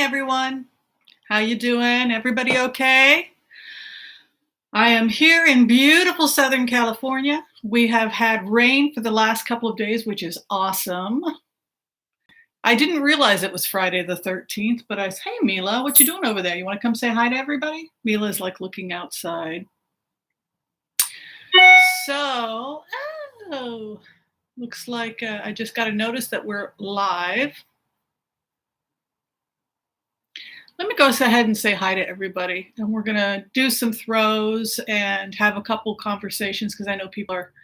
everyone. How you doing? Everybody okay? I am here in beautiful Southern California. We have had rain for the last couple of days, which is awesome. I didn't realize it was Friday the 13th, but I said, hey, Mila, what you doing over there? You want to come say hi to everybody? Mila's like looking outside. So, looks like I just got a notice that we're live. Let me go ahead and say hi to everybody. And we're going to do some throws and have a couple conversations because I know people are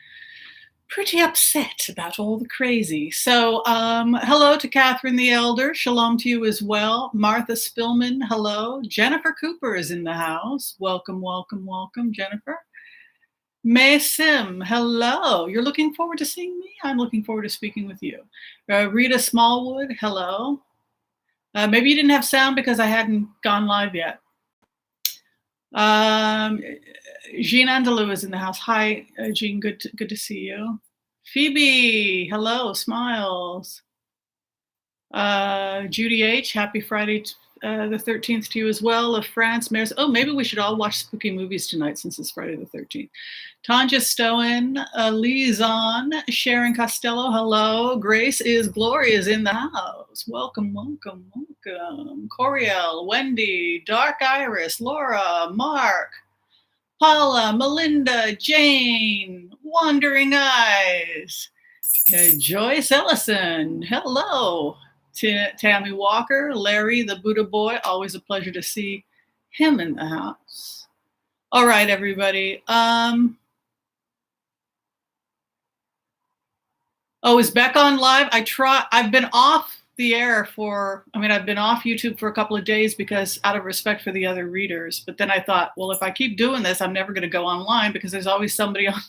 pretty upset about all the crazy. So hello to Catherine the Elder. Shalom to you as well. Martha Spillman, hello. Jennifer Cooper is in the house. Welcome, welcome, welcome, Jennifer. May Sim, hello. You're looking forward to seeing me? I'm looking forward to speaking with you. Rita Smallwood, hello. Maybe you didn't have sound because I hadn't gone live yet. Jean Andalou is in the house. Hi, Jean. Good to see you. Phoebe, hello. Smiles. Judy H. Happy Friday the 13th to you as well. Of France, Maris. Oh, maybe we should all watch spooky movies tonight since it's Friday the 13th. Tanja Stowen, Lee Zahn, Sharon Costello, hello. Grace is Gloria is in the house. Welcome, welcome, welcome. Coriel, Wendy, Dark Iris, Laura, Mark, Paula, Melinda, Jane, Wandering Eyes, Joyce Ellison, hello. Tammy Walker, Larry, the Buddha Boy, always a pleasure to see him in the house. All right, everybody. Oh, is Beck on live? I've been off the air I've been off YouTube for a couple of days because out of respect for the other readers. But then I thought, well, if I keep doing this, I'm never going to go online because there's always somebody online.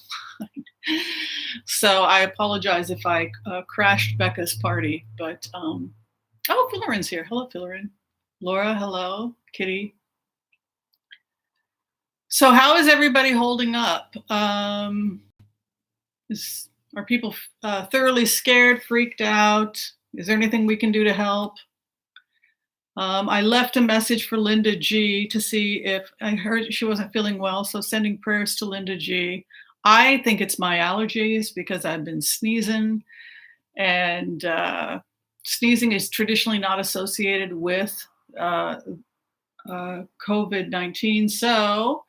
So I apologize if I crashed Becca's party. But, oh, Filleren's here. Hello, Filleren. Laura, hello. Kitty. So how is everybody holding up? Are people thoroughly scared, freaked out? Is there anything we can do to help? I left a message for Linda G to see if I heard she wasn't feeling well, so sending prayers to Linda G. I think it's my allergies because I've been sneezing, and sneezing is traditionally not associated with COVID-19. So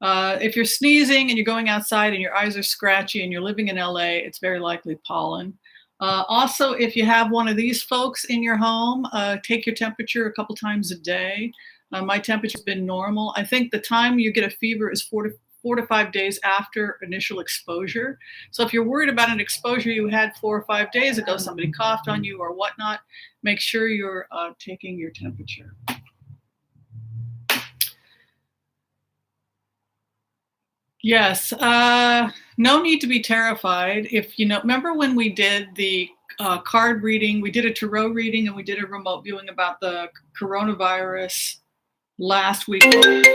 if you're sneezing and you're going outside and your eyes are scratchy and you're living in LA, it's very likely pollen. Also, if you have one of these folks in your home, take your temperature a couple times a day. My temperature's been normal. I think the time you get a fever is 4 to 5 days after initial exposure. So if you're worried about an exposure you had 4 or 5 days ago, somebody coughed on you or whatnot, make sure you're taking your temperature. Yes, no need to be terrified. If you know, remember when we did the card reading, we did a tarot reading and we did a remote viewing about the coronavirus last week. There's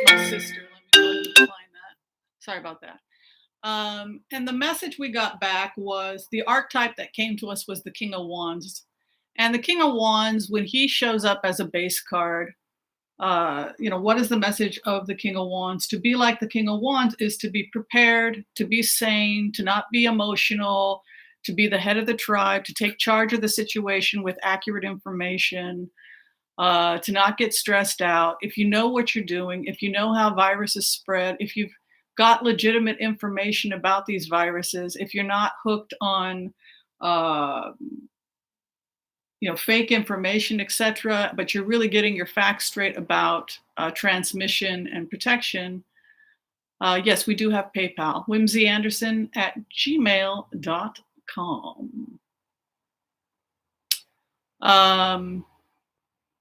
my sister. Let me find that. Sorry about that. And the message we got back was the archetype that came to us was the King of Wands. And the King of Wands, when he shows up as a base card, what is the message of the King of Wands? To be like the King of Wands is to be prepared, to be sane, to not be emotional, to be the head of the tribe, to take charge of the situation with accurate information, to not get stressed out. If you know what you're doing, if you know how viruses spread, if you've got legitimate information about these viruses, if you're not hooked on fake information, etc., but you're really getting your facts straight about transmission and protection, yes, we do have PayPal, whimsyanderson@gmail.com.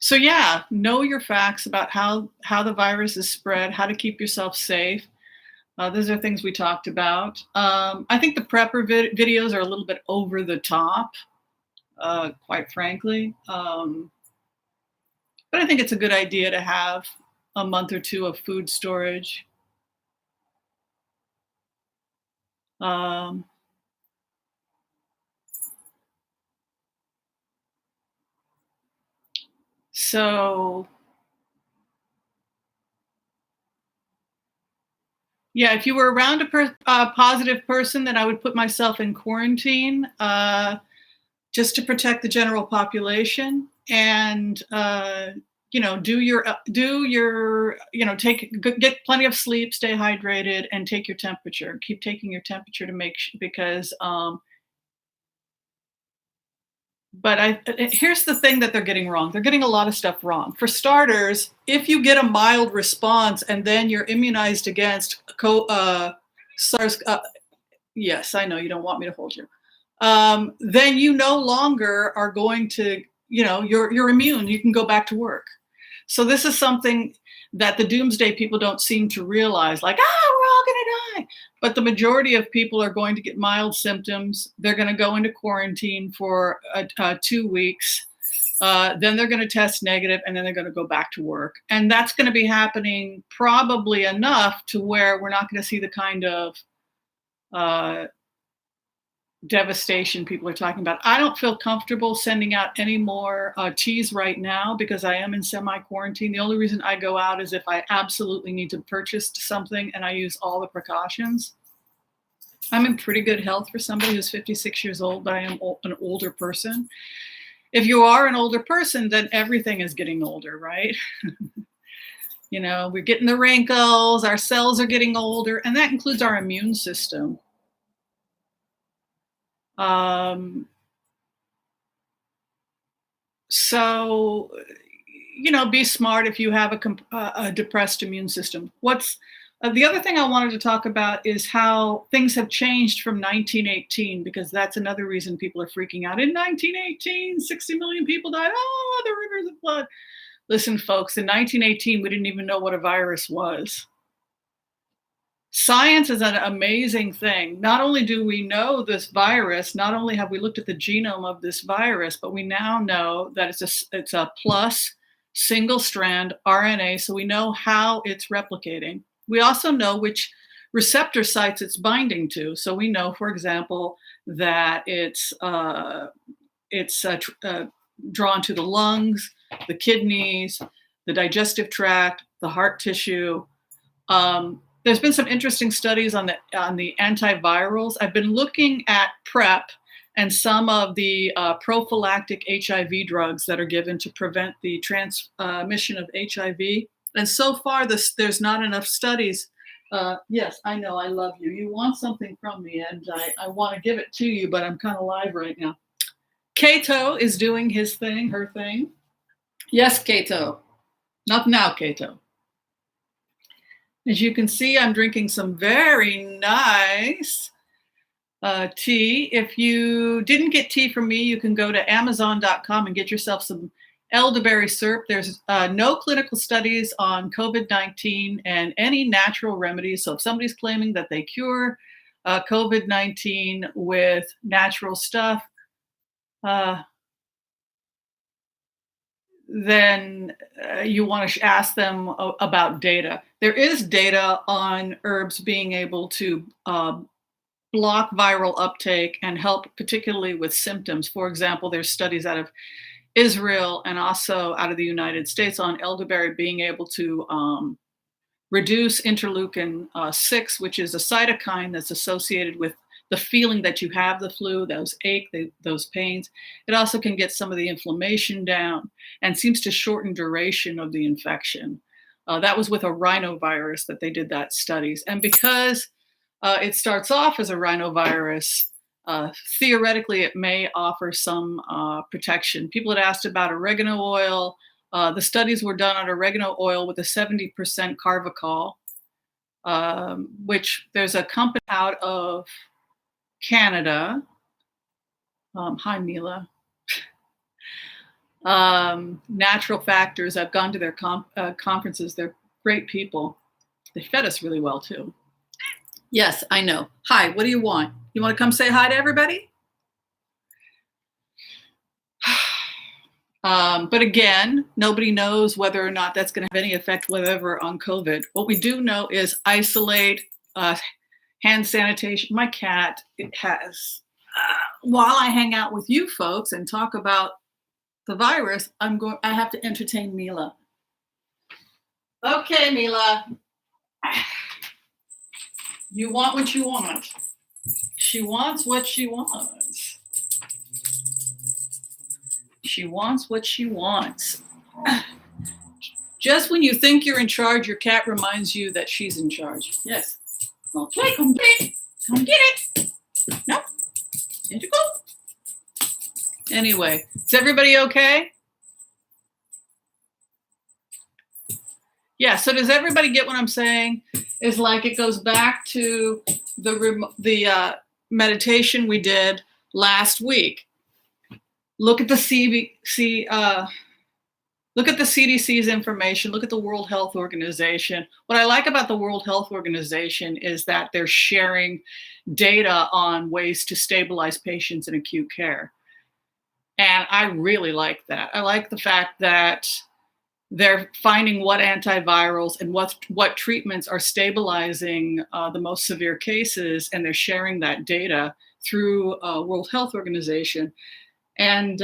So yeah, know your facts about how the virus is spread, how to keep yourself safe. Those are things we talked about. I think the prepper videos are a little bit over the top. Quite frankly. But I think it's a good idea to have a month or two of food storage. So, yeah, if you were around a positive person, then I would put myself in quarantine, just to protect the general population, and get plenty of sleep, stay hydrated, and take your temperature. Keep taking your temperature to because but here's the thing that they're getting wrong. They're getting a lot of stuff wrong. For starters, if you get a mild response and then you're immunized against SARS, yes, I know you don't want me to hold you. Then you no longer are going to, you're immune. You can go back to work. So this is something that the doomsday people don't seem to realize, like, we're all going to die. But the majority of people are going to get mild symptoms. They're going to go into quarantine for 2 weeks. Then they're going to test negative, and then they're going to go back to work. And that's going to be happening probably enough to where we're not going to see the kind of devastation people are talking about. I don't feel comfortable sending out any more teas right now because I am in semi-quarantine. The only reason I go out is if I absolutely need to purchase something, and I use all the precautions. I'm in pretty good health for somebody who's 56 years old, but I am an older person. If you are an older person, then everything is getting older, right? We're getting the wrinkles, our cells are getting older, and that includes our immune system. So, be smart if you have a depressed immune system. The other thing I wanted to talk about is how things have changed from 1918, because that's another reason people are freaking out. In 1918, 60 million people died. Oh, the rivers of blood. Listen, folks, in 1918, we didn't even know what a virus was. Science is an amazing thing. Not only do we know this virus, not only have we looked at the genome of this virus, but we now know that it's a plus single strand RNA, so we know how it's replicating. We also know which receptor sites it's binding to. So we know, for example, that it's drawn to the lungs, the kidneys, the digestive tract, the heart tissue. There's been some interesting studies on the antivirals. I've been looking at PrEP and some of the prophylactic HIV drugs that are given to prevent the transmission of HIV. And so far, there's not enough studies. Yes, I know, I love you. You want something from me, and I want to give it to you, but I'm kind of live right now. Kato is doing his thing, her thing. Yes, Kato. Not now, Kato. As you can see, I'm drinking some very nice tea. If you didn't get tea from me, you can go to Amazon.com and get yourself some elderberry syrup. There's no clinical studies on COVID-19 and any natural remedies. So if somebody's claiming that they cure COVID-19 with natural stuff, then you want to ask them about data. There is data on herbs being able to block viral uptake and help particularly with symptoms. For example, there's studies out of Israel and also out of the United States on elderberry being able to reduce interleukin 6, which is a cytokine that's associated with the feeling that you have the flu, those those pains. It also can get some of the inflammation down and seems to shorten duration of the infection. That was with a rhinovirus that they did that studies. And because it starts off as a rhinovirus, theoretically it may offer some protection. People had asked about oregano oil. The studies were done on oregano oil with a 70% carvacol, which there's a company out of Canada. Hi, Mila. Natural Factors. I've gone to their conferences. They're great people. They fed us really well, too. Yes, I know. Hi, what do you want? You want to come say hi to everybody? But again, nobody knows whether or not that's going to have any effect whatever on COVID. What we do know is isolate, hand sanitation. My cat, it has, while I hang out with you folks and talk about the virus, I have to entertain Mila. Okay, Mila. You want what you want. She wants what she wants. She wants what she wants. Just when you think you're in charge, your cat reminds you that she's in charge. Yes. Okay, come get it. Come get it. No. There you go. Anyway, is everybody okay? Yeah, so does everybody get what I'm saying? It's like it goes back to the meditation we did last week. Look at the look at the CDC's information. Look at the World Health Organization. What I like about the World Health Organization is that they're sharing data on ways to stabilize patients in acute care. And I really like that. I like the fact that they're finding what antivirals and what treatments are stabilizing the most severe cases, and they're sharing that data through World Health Organization. And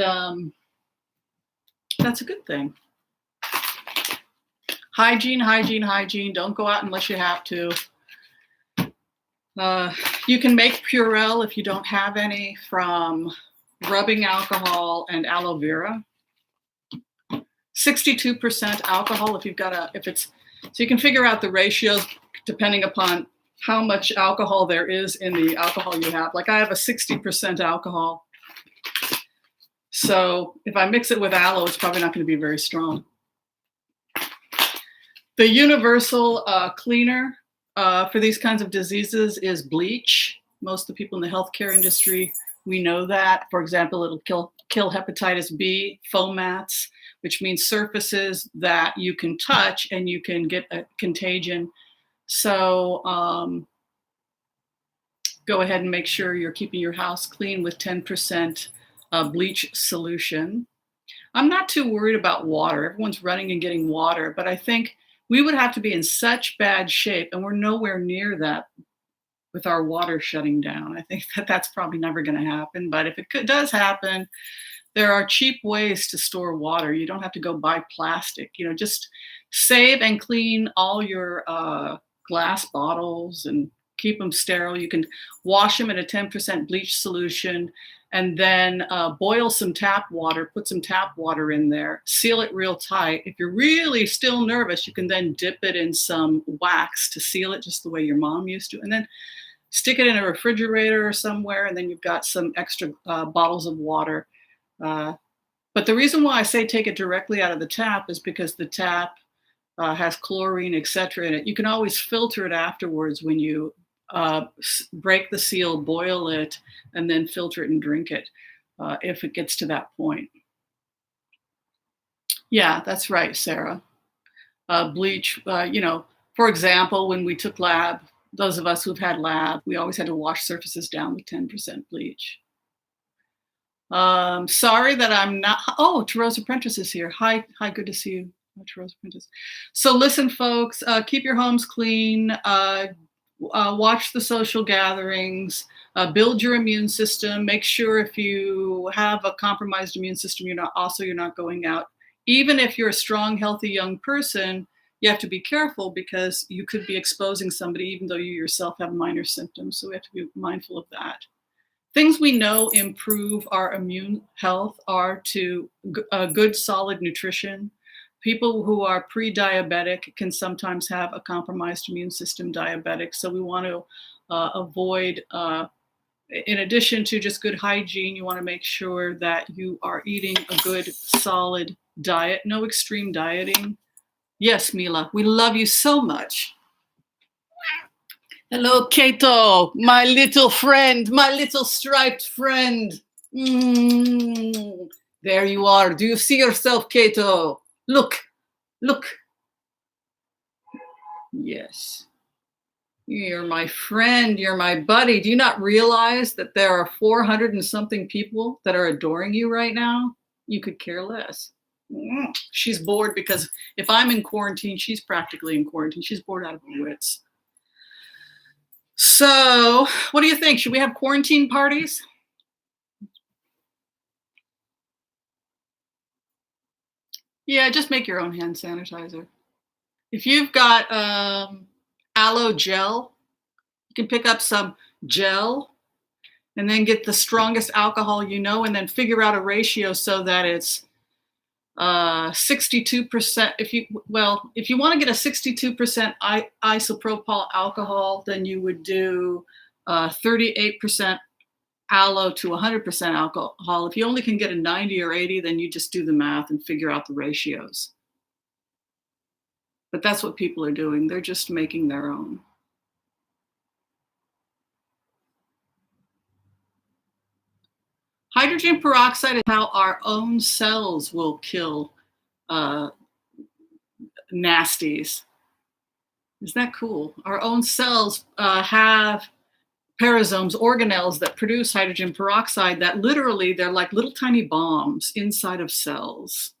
that's a good thing. Hygiene, hygiene, hygiene. Don't go out unless you have to. You can make Purell if you don't have any from rubbing alcohol and aloe vera. 62% alcohol if so you can figure out the ratios depending upon how much alcohol there is in the alcohol you have. Like I have a 60% alcohol. So if I mix it with aloe, it's probably not going to be very strong. The universal cleaner for these kinds of diseases is bleach. Most of the people in the healthcare industry, we know that. For example, it'll kill hepatitis B, fomats, which means surfaces that you can touch and you can get a contagion. So go ahead and make sure you're keeping your house clean with 10% bleach solution. I'm not too worried about water. Everyone's running and getting water, but I think we would have to be in such bad shape, and we're nowhere near that with our water shutting down. I think that's probably never going to happen, but if it does happen, there are cheap ways to store water. You don't have to go buy plastic. Just save and clean all your glass bottles and keep them sterile. You can wash them in a 10% bleach solution and then boil some tap water, put some tap water in there, seal it real tight. If you're really still nervous, you can then dip it in some wax to seal it just the way your mom used to, and then stick it in a refrigerator or somewhere, and then you've got some extra bottles of water. But the reason why I say take it directly out of the tap is because the tap has chlorine, etc. in it. You can always filter it afterwards when you break the seal, boil it, and then filter it and drink it if it gets to that point. Yeah, that's right, Sarah. Bleach, for example, when we took lab, those of us who've had lab, we always had to wash surfaces down with 10% bleach. Sorry that I'm not. Oh, Teresa Prentice is here. Hi, good to see you, Teresa Prentice. So listen, folks, keep your homes clean. Watch the social gatherings. Build your immune system. Make sure if you have a compromised immune system, you're not going out. Even if you're a strong, healthy young person, you have to be careful because you could be exposing somebody, even though you yourself have minor symptoms. So we have to be mindful of that. Things we know improve our immune health are to good, solid nutrition. People who are pre-diabetic can sometimes have a compromised immune system, diabetic. So we want to avoid, in addition to just good hygiene, you want to make sure that you are eating a good, solid diet. No extreme dieting. Yes, Mila, we love you so much. Hello, Kato, my little friend, my little striped friend. There you are. Do you see yourself, Kato? Look. Yes. You're my friend. You're my buddy. Do you not realize that there are 400 and something people that are adoring you right now? You could care less. She's bored because if I'm in quarantine, she's practically in quarantine. She's bored out of her wits. So what do you think? Should we have quarantine parties? Yeah, just make your own hand sanitizer. If you've got aloe gel, you can pick up some gel and then get the strongest alcohol you know, and then figure out a ratio so that it's 62%. If you want to get a 62% isopropyl alcohol, then you would do 38% aloe to 100% alcohol. If you only can get a 90 or 80, then you just do the math and figure out the ratios. But that's what people are doing. They're just making their own. Hydrogen peroxide is how our own cells will kill uh, nasties. Isn't that cool? Our own cells have parasomes, organelles that produce hydrogen peroxide that literally they're like little tiny bombs inside of cells.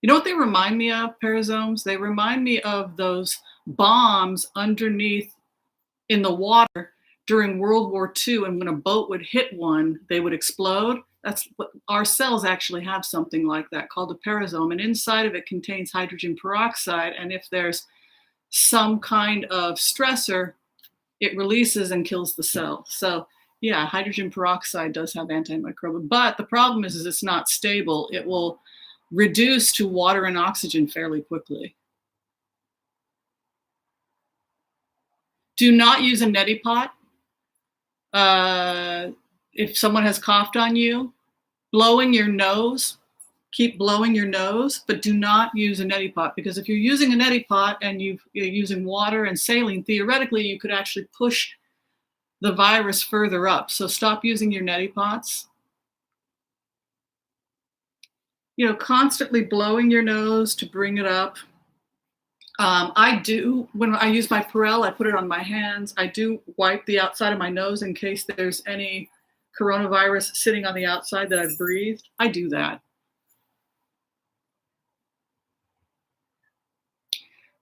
You know what they remind me of, parasomes? They remind me of those bombs underneath in the water during World War II, and when a boat would hit one, they would explode. That's what our cells actually have, something like that called a parasome, and inside of it contains hydrogen peroxide. And if there's some kind of stressor, it releases and kills the cell. So yeah, hydrogen peroxide does have antimicrobial, but the problem is it's not stable. It will reduce to water and oxygen fairly quickly. Do not use a neti pot. If someone has coughed on you, blowing your nose, keep blowing your nose, but do not use a neti pot, because if you're using a neti pot and you're using water and saline, theoretically you could actually push the virus further up. So stop using your neti pots. You know, constantly blowing your nose to bring it up. I do, when I use my Purell, I put it on my hands. I do wipe the outside of my nose in case there's any coronavirus sitting on the outside that I've breathed. I do that.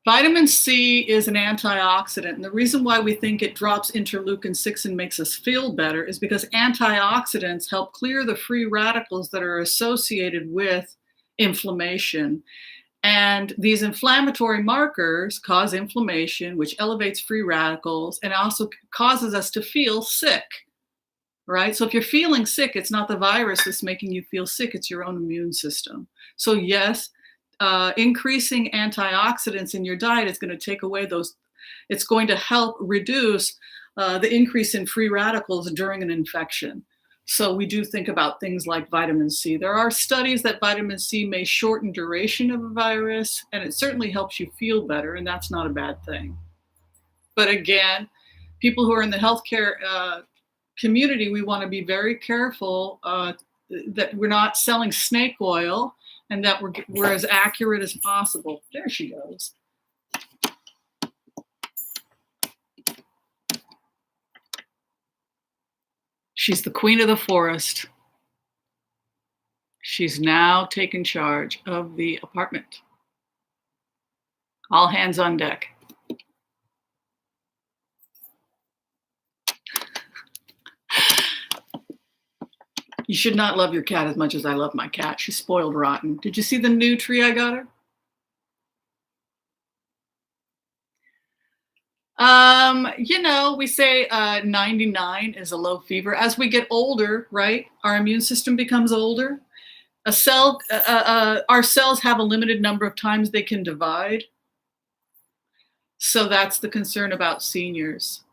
Vitamin C is an antioxidant, and the reason why we think it drops interleukin-6 and makes us feel better is because antioxidants help clear the free radicals that are associated with inflammation. And these inflammatory markers cause inflammation, which elevates free radicals and also causes us to feel sick, right? So if you're feeling sick, it's not the virus that's making you feel sick, it's your own immune system. So yes, increasing antioxidants in your diet is going to take away those, it's going to help reduce the increase in free radicals during an infection. So we do think about things like vitamin C. There are studies that vitamin C may shorten duration of a virus, and it certainly helps you feel better, and that's not a bad thing. But again, people who are in the healthcare community, we want to be very careful that we're not selling snake oil, and that we're as accurate as possible. There she goes. She's the queen of the forest. She's now taken charge of the apartment. All hands on deck. You should not love your cat as much as I love my cat. She's spoiled rotten. Did you see the new tree I got her? You know, we say 99 is a low fever. As we get older, right, our immune system becomes older. Our cells have a limited number of times they can divide. So that's the concern about seniors.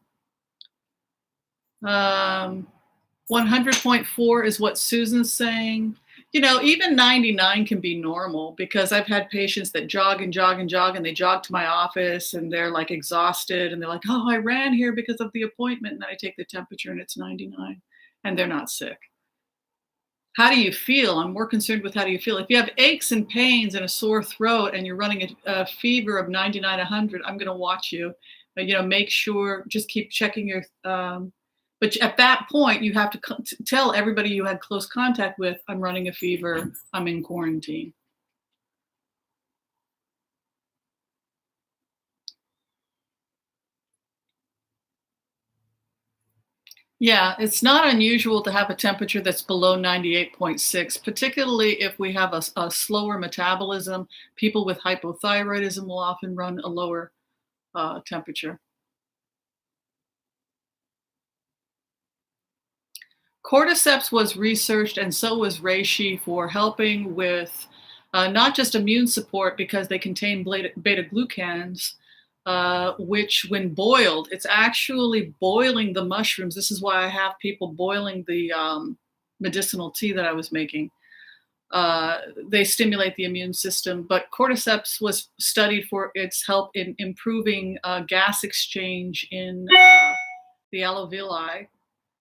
100.4 is what Susan's saying. You know, even 99 can be normal, because I've had patients that jog and jog and jog, and they jog to my office and they're like exhausted and they're like, oh, I ran here because of the appointment. And then I take the temperature and it's 99 and they're not sick. How do you feel? I'm more concerned with how do you feel. If you have aches and pains and a sore throat and you're running a fever of 99, 100, I'm going to watch you. But, you know, make sure, just keep checking your, but at that point, you have to tell everybody you had close contact with, I'm running a fever, I'm in quarantine. Yeah, it's not unusual to have a temperature that's below 98.6, particularly if we have a slower metabolism. People with hypothyroidism will often run a lower temperature. Cordyceps was researched, and so was reishi, for helping with not just immune support because they contain beta glucans, which, when boiled, it's actually boiling the mushrooms. This is why I have people boiling the medicinal tea that I was making. They stimulate the immune system, but cordyceps was studied for its help in improving gas exchange in the alveoli,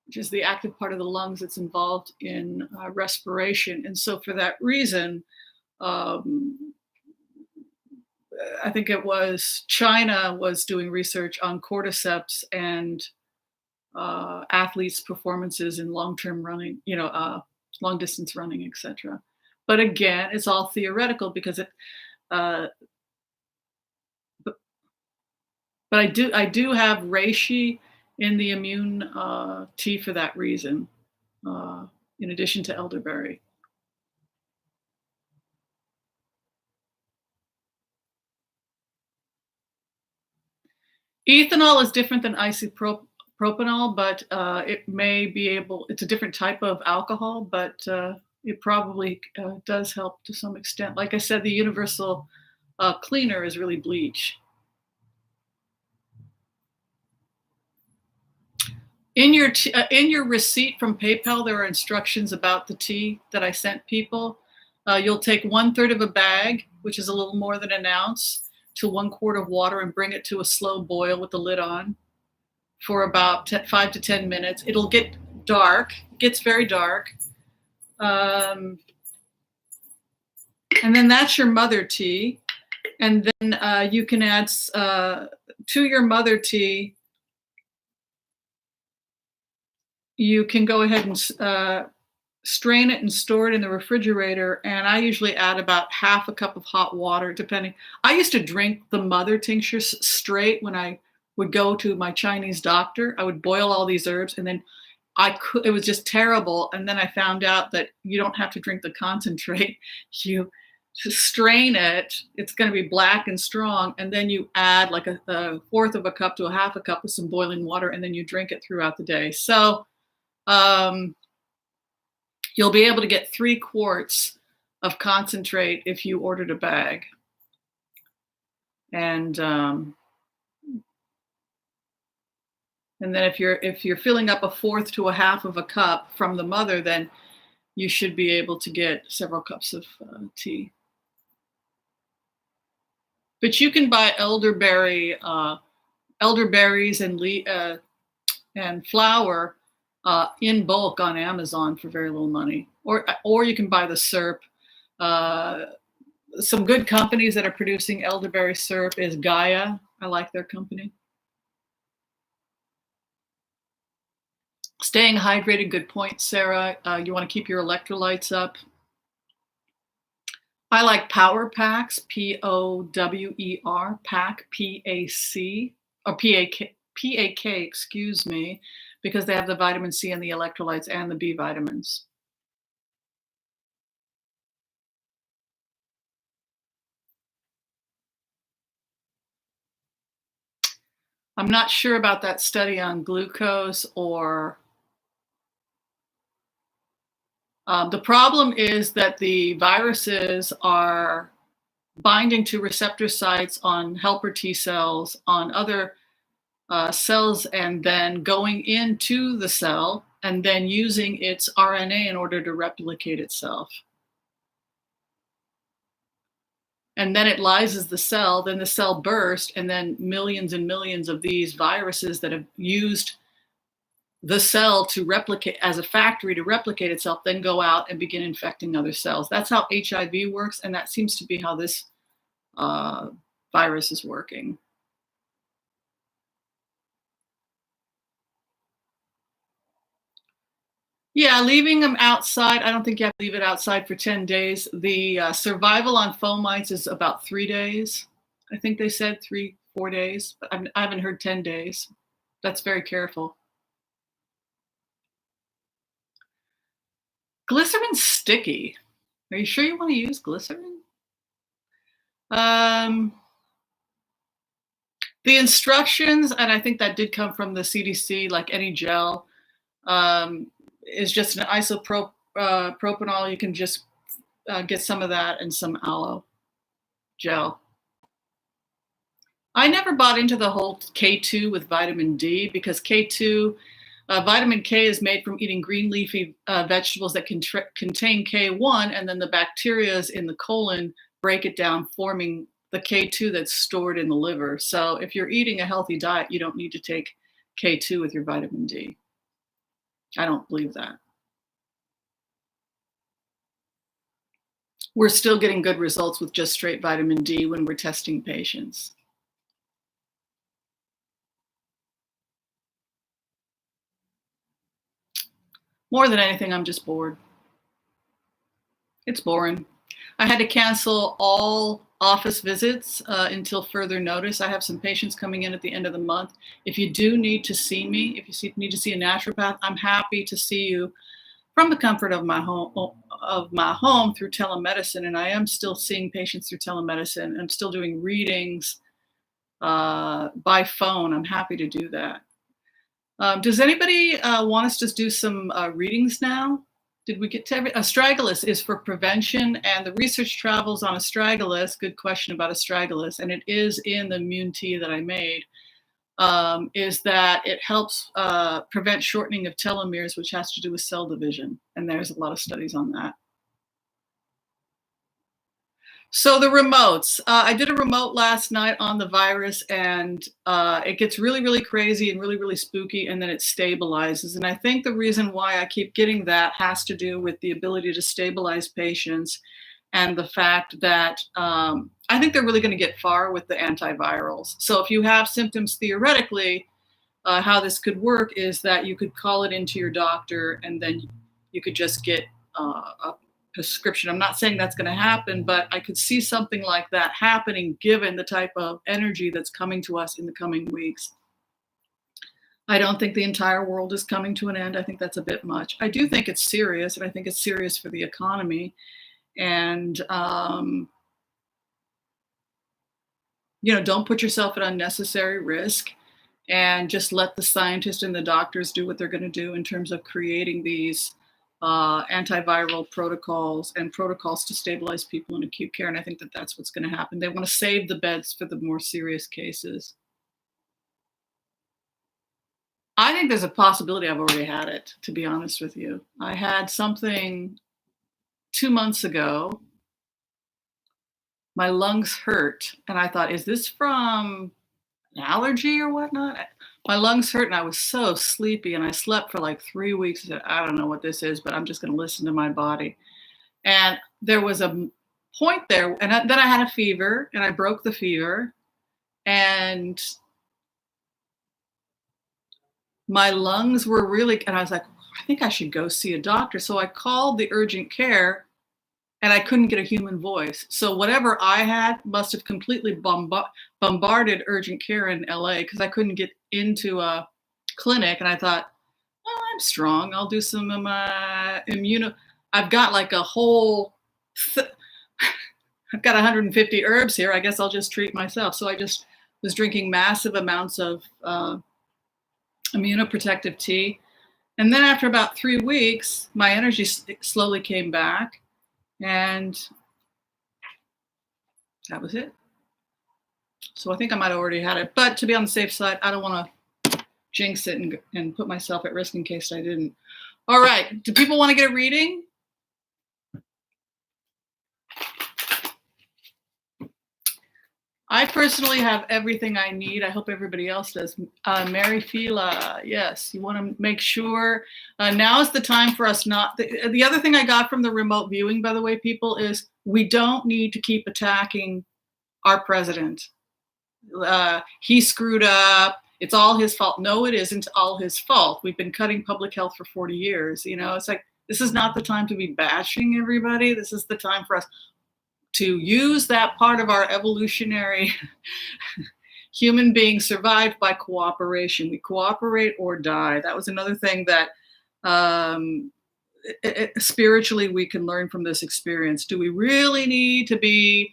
which is the active part of the lungs that's involved in respiration. And so, for that reason, um, I think it was China was doing research on cordyceps and athletes' performances in long-term running, long distance running, etc. But again, it's all theoretical because uh, but, but I do have reishi in the immune tea for that reason, uh, in addition to elderberry. Ethanol is different than isopropanol, but it may be able. It's a different type of alcohol, but it probably does help to some extent. Like I said, the universal cleaner is really bleach. In your receipt from PayPal, there are instructions about the tea that I sent people. You'll take 1/3 of a bag, which is a little more than an ounce, to 1 quart of water and bring it to a slow boil with the lid on for about 5 to 10 minutes. It'll get dark. It gets very dark. Um, and then that's your mother tea. And then you can add to your mother tea. You can go ahead and strain it and store it in the refrigerator. And I usually add about half a cup of hot water, depending. I used to drink the mother tinctures straight when I would go to my Chinese doctor. I would boil all these herbs, and then it was just terrible. And then I found out that you don't have to drink the concentrate. You just strain it. It's going to be black and strong. And then you add like a fourth of a cup to a half a cup of some boiling water, and then you drink it throughout the day. So um, you'll be able to get 3 quarts of concentrate if you ordered a bag. And and then if you're filling up a fourth to a half of a cup from the mother, then you should be able to get several cups of tea. But you can buy elderberries and flour in bulk on Amazon for very little money, or you can buy the syrup. Uh, some good companies that are producing elderberry syrup is Gaia. I like their company. Staying hydrated, good point, Sarah. You want to keep your electrolytes up. I like Power Packs, Power, Pack, PAC, or PAK, excuse me, because they have the vitamin C and the electrolytes and the B vitamins. I'm not sure about that study on glucose or the problem is that the viruses are binding to receptor sites on helper T cells, on other cells, and then going into the cell and then using its RNA in order to replicate itself. And then it lyses the cell, then the cell bursts, and then millions and millions of these viruses that have used the cell to replicate as a factory to replicate itself, then go out and begin infecting other cells. That's how HIV works, and that seems to be how this uh, virus is working. Yeah, leaving them outside. I don't think you have to leave it outside for 10 days. The survival on fomites is about 3 days. I think they said 3, 4 days, but I haven't heard 10 days. That's very careful. Glycerin's sticky. Are you sure you want to use glycerin? Um, the instructions, and I think that did come from the CDC, like any gel, um, is just an isopropanol. You can just get some of that and some aloe gel. I never bought into the whole K2 with vitamin D because K2, vitamin K is made from eating green leafy vegetables that contain K1, and then the bacteria in the colon break it down, forming the K2 that's stored in the liver. So if you're eating a healthy diet, you don't need to take K2 with your vitamin D. I don't believe that. We're still getting good results with just straight vitamin D when we're testing patients. More than anything, I'm just bored. It's boring. I had to cancel all office visits until further notice. I have some patients coming in at the end of the month. If you do need to see me, if you need to see a naturopath, I'm happy to see you from the comfort of my home through telemedicine. And I am still seeing patients through telemedicine. I'm still doing readings by phone. I'm happy to do that. Does anybody want us to do some readings now? Did we get to astragalus is for prevention, and the research travels on astragalus. Good question about astragalus, and it is in the immune tea that I made. Is that it helps prevent shortening of telomeres, which has to do with cell division, and there's a lot of studies on that. So the remotes, I did a remote last night on the virus, and it gets really, really crazy and really, really spooky, and then it stabilizes. And I think the reason why I keep getting that has to do with the ability to stabilize patients and the fact that I think they're really going to get far with the antivirals. So if you have symptoms, theoretically, how this could work is that you could call it into your doctor, and then you could just get a prescription. I'm not saying that's going to happen, but I could see something like that happening given the type of energy that's coming to us in the coming weeks. I don't think the entire world is coming to an end. I think that's a bit much. I do think it's serious, and I think it's serious for the economy. And, don't put yourself at unnecessary risk, and just let the scientists and the doctors do what they're going to do in terms of creating these antiviral protocols and protocols to stabilize people in acute care. And I think that that's what's going to happen. They want to save the beds for the more serious cases. I think there's a possibility I've already had it, to be honest with you. I had something 2 months ago. My lungs hurt, and I thought, is this from an allergy or whatnot? My lungs hurt, and I was so sleepy, and I slept for like 3 weeks. I said, I don't know what this is, but I'm just going to listen to my body. And there was a point there, and then I had a fever, and I broke the fever, and my lungs were really, and I was like, I think I should go see a doctor. So I called the urgent care, and I couldn't get a human voice. So whatever I had must have completely bombarded urgent care in LA, because I couldn't get into a clinic. And I thought, well, I'm strong. I'll do some of my I've got like a whole, I've got 150 herbs here. I guess I'll just treat myself. So I just was drinking massive amounts of immunoprotective tea. And then after about 3 weeks, my energy slowly came back. And that was it. So I think I might have already had it. But to be on the safe side, I don't want to jinx it and put myself at risk in case I didn't. All right. Do people want to get a reading? I personally have everything I need. I hope everybody else does. Mary Fila, yes, you want to make sure. Now is the time for us not. The other thing I got from the remote viewing, by the way, people, is we don't need to keep attacking our president. He screwed up. It's all his fault. No, it isn't all his fault. We've been cutting public health for 40 years. It's like, this is not the time to be bashing everybody. This is the time for us to use that part of our evolutionary human being survived by cooperation. We cooperate or die. That was another thing that spiritually we can learn from this experience. Do we really need to be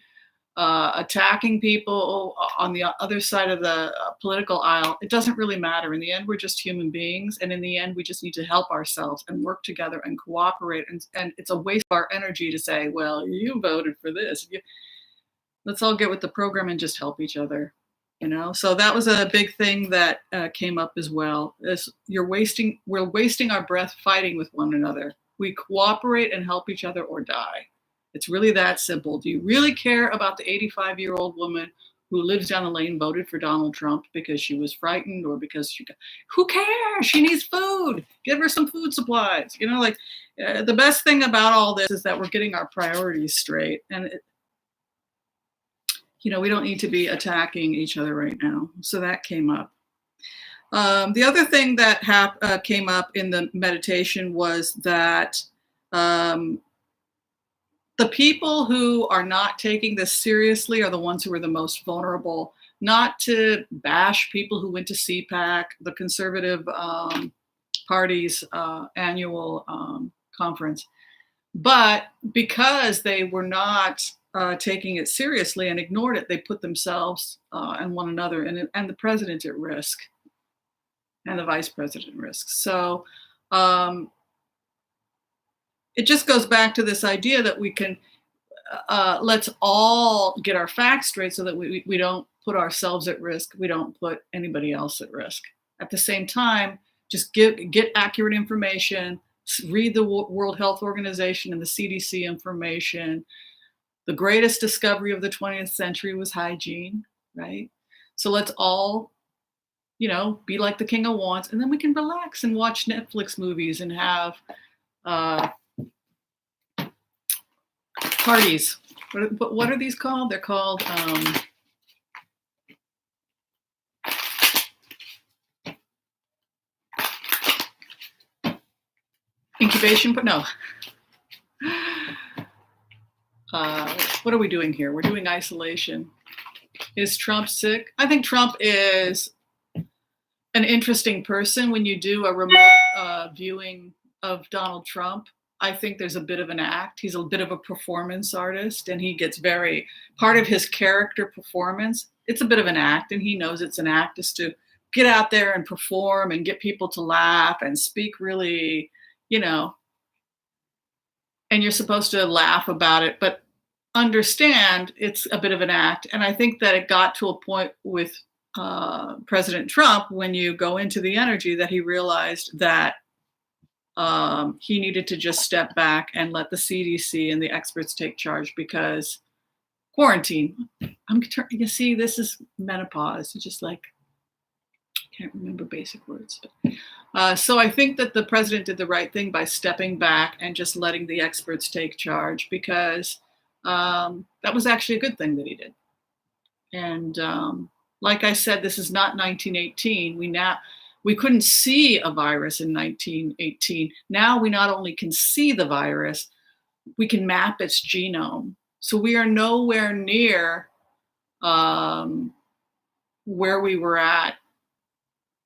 attacking people on the other side of the political aisle? It doesn't really matter. In the end, we're just human beings. And in the end, we just need to help ourselves and work together and cooperate. And it's a waste of our energy to say, well, you voted for this. Let's all get with the program and just help each other. So that was a big thing that came up as well. Is we're wasting our breath fighting with one another. We cooperate and help each other or die. It's really that simple. Do you really care about the 85-year-old woman who lives down the lane, voted for Donald Trump because she was frightened or because who cares? She needs food. Give her some food supplies. The best thing about all this is that we're getting our priorities straight. And we don't need to be attacking each other right now. So that came up. The other thing that came up in the meditation was that the people who are not taking this seriously are the ones who are the most vulnerable. Not to bash people who went to CPAC, the Conservative Party's annual conference, but because they were not taking it seriously and ignored it, they put themselves and one another and the president at risk and the vice president at risk. So it just goes back to this idea that we can, let's all get our facts straight so that we don't put ourselves at risk. We don't put anybody else at risk. At the same time, just get accurate information, read the World Health Organization and the CDC information. The greatest discovery of the 20th century was hygiene, right? So let's all, be like the king of wands, and then we can relax and watch Netflix movies and have parties. What are these called? They're called incubation, but no. What are we doing here? We're doing isolation. Is Trump sick? I think Trump is an interesting person. When you do a remote viewing of Donald Trump, I think there's a bit of an act. He's a bit of a performance artist, and he gets part of his character performance. It's a bit of an act, and he knows it's an act, is to get out there and perform and get people to laugh and speak really, and you're supposed to laugh about it, but understand it's a bit of an act. And I think that it got to a point with President Trump, when you go into the energy, that he realized that he needed to just step back and let the CDC and the experts take charge, because quarantine, you see, this is menopause. It's just like, can't remember basic words. So I think that the president did the right thing by stepping back and just letting the experts take charge, because that was actually a good thing that he did. And like I said, this is not 1918. We couldn't see a virus in 1918. Now we not only can see the virus, we can map its genome. So we are nowhere near where we were at,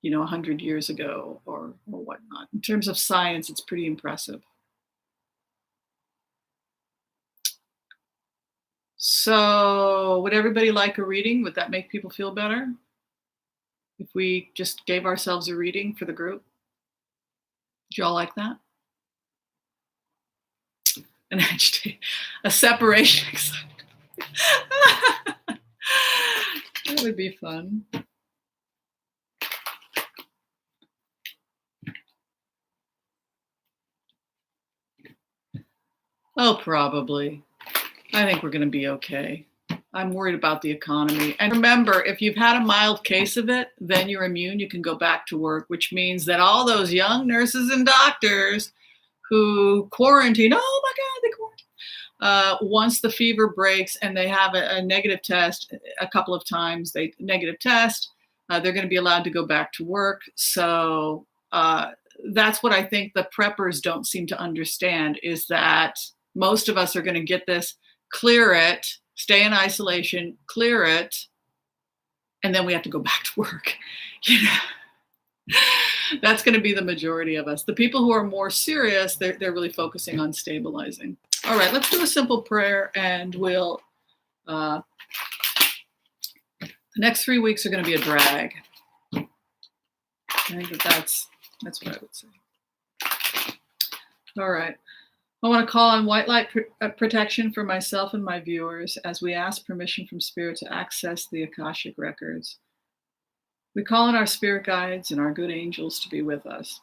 100 years ago or whatnot. In terms of science, it's pretty impressive. So would everybody like a reading? Would that make people feel better if we just gave ourselves a reading for the group? Would y'all like that? An agitate, a separation. That would be fun. Oh, probably. I think we're going to be okay. I'm worried about the economy. And remember, if you've had a mild case of it, then you're immune. You can go back to work, which means that all those young nurses and doctors who quarantine, oh my God, they quarantine. Once the fever breaks and they have a negative test a couple of times, they're going to be allowed to go back to work. So that's what I think the preppers don't seem to understand, is that most of us are going to get this, clear it, stay in isolation, clear it, and then we have to go back to work. That's going to be the majority of us. The people who are more serious, they're really focusing on stabilizing. All right, let's do a simple prayer, and we'll. The next 3 weeks are going to be a drag. I think that's what I would say. All right. I want to call on white light protection for myself and my viewers as we ask permission from Spirit to access the Akashic records. We call on our spirit guides and our good angels to be with us.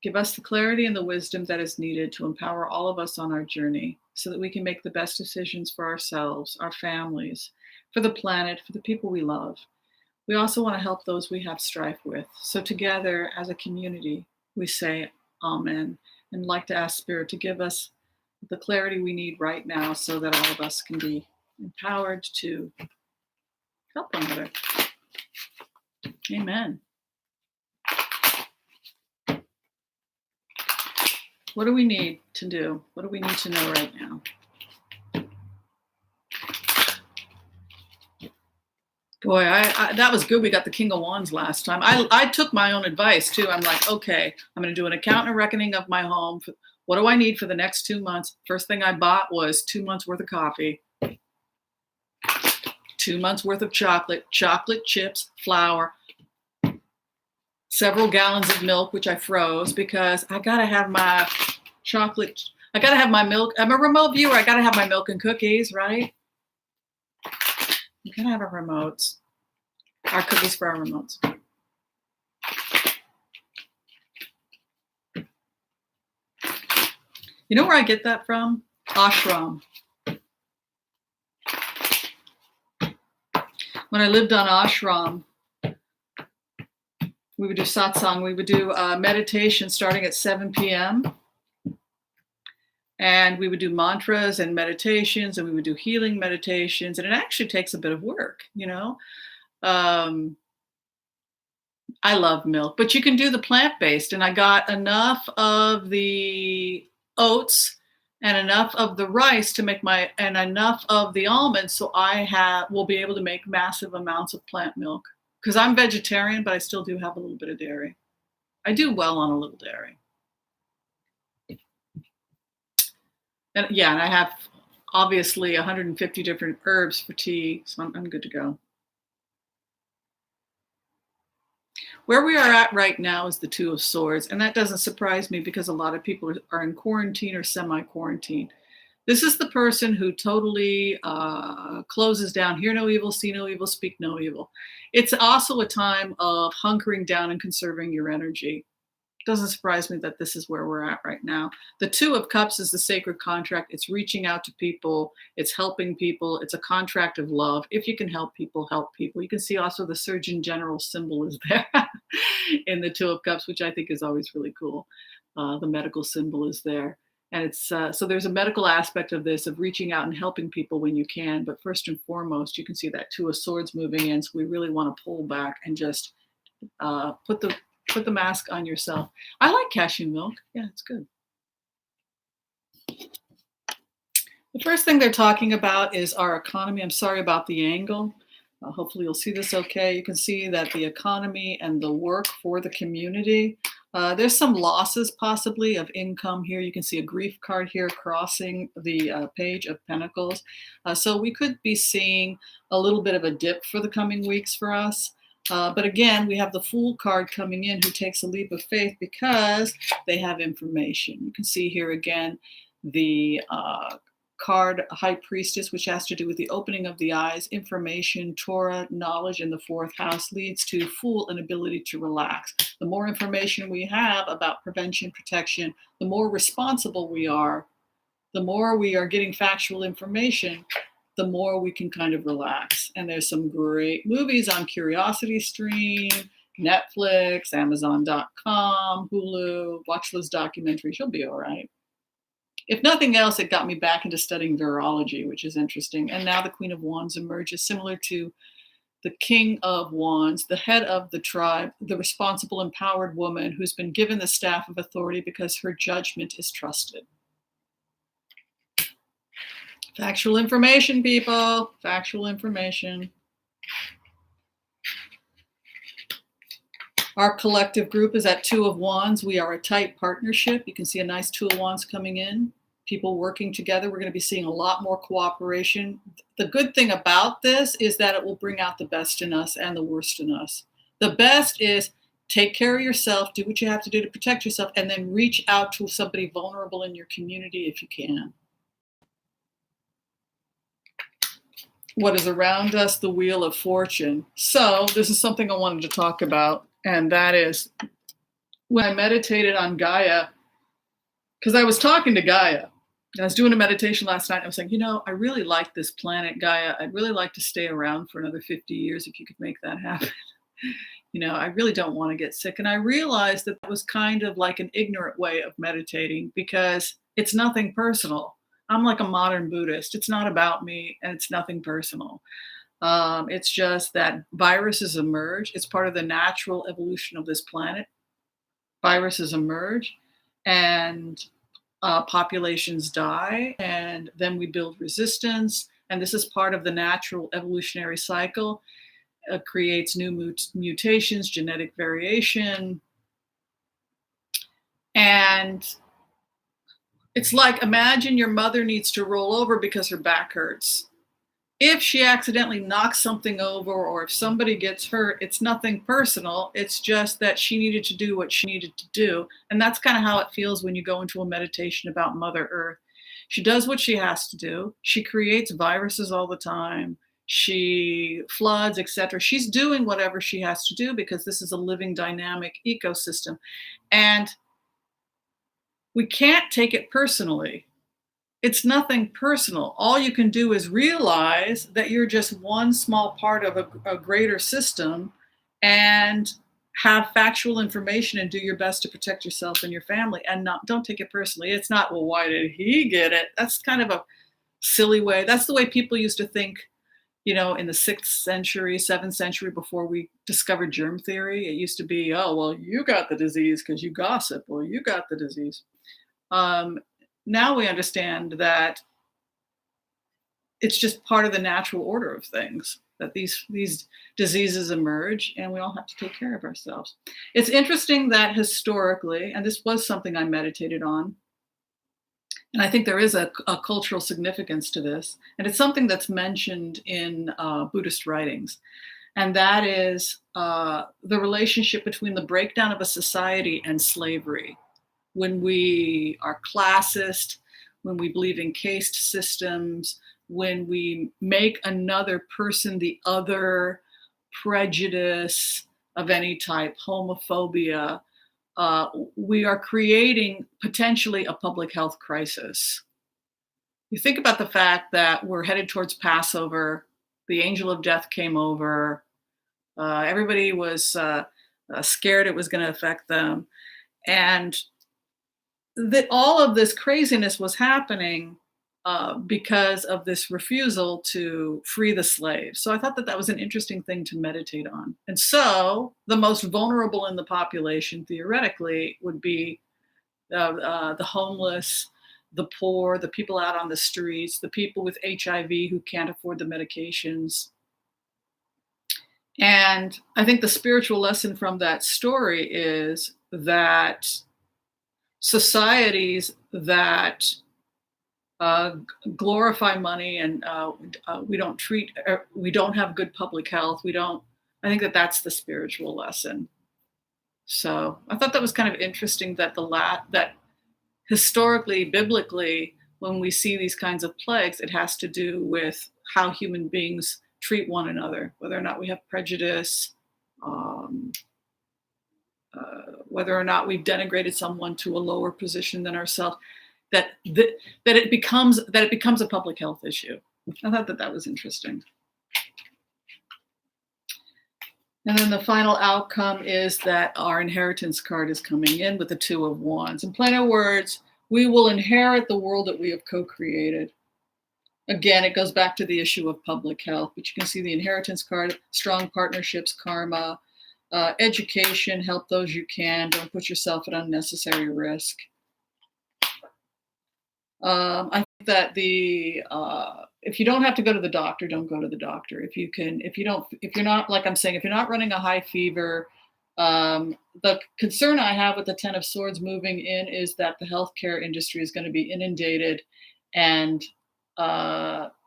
Give us the clarity and the wisdom that is needed to empower all of us on our journey so that we can make the best decisions for ourselves, our families, for the planet, for the people we love. We also want to help those we have strife with. So together as a community, we say Amen, and like to ask Spirit to give us the clarity we need right now so that all of us can be empowered to help one another. Amen. What do we need to do? What do we need to know right now? Boy, that was good. We got the King of Wands last time. I took my own advice too. I'm like, okay, I'm going to do an account and a reckoning of my home. What do I need for the next 2 months? First thing I bought was 2 months worth of coffee, 2 months worth of chocolate chips, flour, several gallons of milk, which I froze because I got to have my chocolate. I got to have my milk. I'm a remote viewer. I got to have my milk and cookies, right? You can have our remotes, our cookies for our remotes. You know where I get that from? Ashram. When I lived on ashram, we would do satsang. We would do meditation starting at 7 p.m. And we would do mantras and meditations, and we would do healing meditations. And it actually takes a bit of work, you know. I love milk, but you can do the plant-based. And I got enough of the oats and enough of the rice to make and enough of the almonds, so will be able to make massive amounts of plant milk. Because I'm vegetarian, but I still do have a little bit of dairy. I do well on a little dairy. And yeah, and I have obviously 150 different herbs for tea, so I'm good to go. Where we are at right now is the Two of Swords, and that doesn't surprise me because a lot of people are in quarantine or semi-quarantine. This is the person who totally closes down, hear no evil, see no evil, speak no evil. It's also a time of hunkering down and conserving your energy. Doesn't surprise me that this is where we're at right now. The Two of Cups is the sacred contract. It's reaching out to people. It's helping people. It's a contract of love. If you can help people, help people. You can see also the Surgeon General symbol is there in the Two of Cups, which I think is always really cool. The medical symbol is there. And it's so there's a medical aspect of this, of reaching out and helping people when you can. But first and foremost, you can see that Two of Swords moving in. So we really want to pull back and just put the mask on yourself. I like cashew milk. Yeah, it's good. The first thing they're talking about is our economy. I'm sorry about the angle. Hopefully you'll see this okay. You can see that the economy and the work for the community. There's some losses possibly of income here. You can see a grief card here crossing the page of Pentacles. So we could be seeing a little bit of a dip for the coming weeks for us. But again, we have the Fool card coming in, who takes a leap of faith because they have information. You can see here again the card High Priestess, which has to do with the opening of the eyes. Information, Torah, knowledge in the fourth house leads to Fool, an ability to relax. The more information we have about prevention, protection, the more responsible we are, the more we are getting factual information, the more we can kind of relax. And there's some great movies on Curiosity Stream, Netflix, Amazon.com, Hulu. Watch those documentaries. You'll be all right. If nothing else, it got me back into studying virology, which is interesting. And now the Queen of Wands emerges, similar to the King of Wands, the head of the tribe, the responsible, empowered woman who's been given the staff of authority because her judgment is trusted. Factual information, people. Factual information. Our collective group is at Two of Wands. We are a tight partnership. You can see a nice Two of Wands coming in, people working together. We're going to be seeing a lot more cooperation. The good thing about this is that it will bring out the best in us and the worst in us. The best is take care of yourself, do what you have to do to protect yourself, and then reach out to somebody vulnerable in your community if you can. What is around us? The Wheel of Fortune. So this is something I wanted to talk about, and that is when I meditated on Gaia, because I was talking to Gaia. I was doing a meditation last night. I was saying, I really like this planet, Gaia. I'd really like to stay around for another 50 years if you could make that happen. I really don't want to get sick. And I realized that was kind of like an ignorant way of meditating because it's nothing personal. I'm like a modern Buddhist. It's not about me and it's nothing personal. It's just that viruses emerge. It's part of the natural evolution of this planet. Viruses emerge and populations die, and then we build resistance. And this is part of the natural evolutionary cycle. It creates new mutations, genetic variation. And it's like, imagine your mother needs to roll over because her back hurts. If she accidentally knocks something over or if somebody gets hurt, it's nothing personal. It's just that she needed to do what she needed to do. And that's kind of how it feels when you go into a meditation about Mother Earth. She does what she has to do. She creates viruses all the time. She floods, etc. She's doing whatever she has to do because this is a living, dynamic ecosystem. And we can't take it personally. It's nothing personal. All you can do is realize that you're just one small part of a greater system and have factual information and do your best to protect yourself and your family and don't take it personally. It's not, well, why did he get it? That's kind of a silly way. That's the way people used to think, in the 6th century, 7th century, before we discovered germ theory. It used to be, oh, well, you got the disease because you gossip, or you got the disease. Now we understand that it's just part of the natural order of things, that these diseases emerge and we all have to take care of ourselves. It's interesting that historically, and this was something I meditated on, and I think there is a cultural significance to this, and it's something that's mentioned in Buddhist writings, and that is the relationship between the breakdown of a society and slavery. When we are classist, when we believe in caste systems, when we make another person the other, prejudice of any type, homophobia, we are creating potentially a public health crisis. You think about the fact that we're headed towards Passover, the angel of death came over, everybody was scared it was going to affect them, and that all of this craziness was happening because of this refusal to free the slaves. So I thought that was an interesting thing to meditate on. And so the most vulnerable in the population, theoretically, would be the homeless, the poor, the people out on the streets, the people with HIV who can't afford the medications. And I think the spiritual lesson from that story is that societies that glorify money and we don't have good public health. I think that that's the spiritual lesson. So I thought that was kind of interesting that that historically, biblically, when we see these kinds of plagues, it has to do with how human beings treat one another, whether or not we have prejudice, whether or not we've denigrated someone to a lower position than ourselves, that it becomes a public health issue. I thought that was interesting. And then the final outcome is that our inheritance card is coming in with the Two of Wands. In plain words, we will inherit the world that we have co-created. Again, it goes back to the issue of public health, but you can see the inheritance card, strong partnerships, karma, education, help those you can, don't put yourself at unnecessary risk. I think that if you don't have to go to the doctor, don't go to the doctor. If you're not, like I'm saying, if you're not running a high fever, The concern I have with the Ten of Swords moving in is that the healthcare industry is going to be inundated, and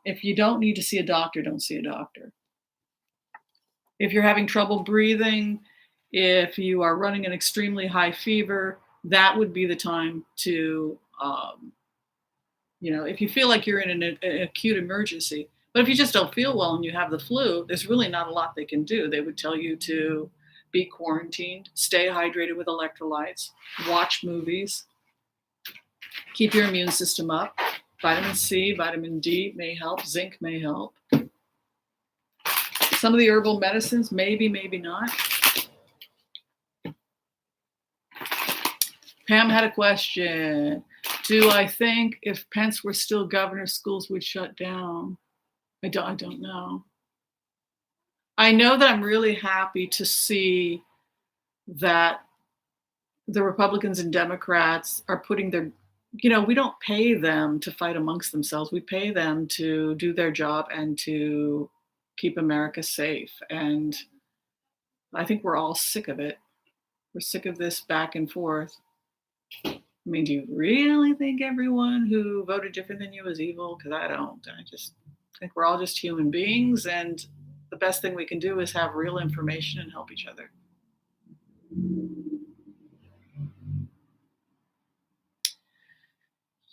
if you don't need to see a doctor, don't see a doctor. If you're having trouble breathing, if you are running an extremely high fever, that would be the time to, if you feel like you're in an acute emergency. But if you just don't feel well and you have the flu, there's really not a lot they can do. They would tell you to be quarantined, stay hydrated with electrolytes, watch movies, keep your immune system up. Vitamin C, vitamin D may help, zinc may help. Some of the herbal medicines, maybe, maybe not. Pam had a question. Do I think if Pence were still governor, schools would shut down? I don't know. I know that I'm really happy to see that the Republicans and Democrats are putting their, we don't pay them to fight amongst themselves. We pay them to do their job and to keep America safe. And I think we're all sick of it. We're sick of this back and forth. I mean, do you really think everyone who voted different than you is evil? Because I don't. I just think we're all just human beings, and the best thing we can do is have real information and help each other.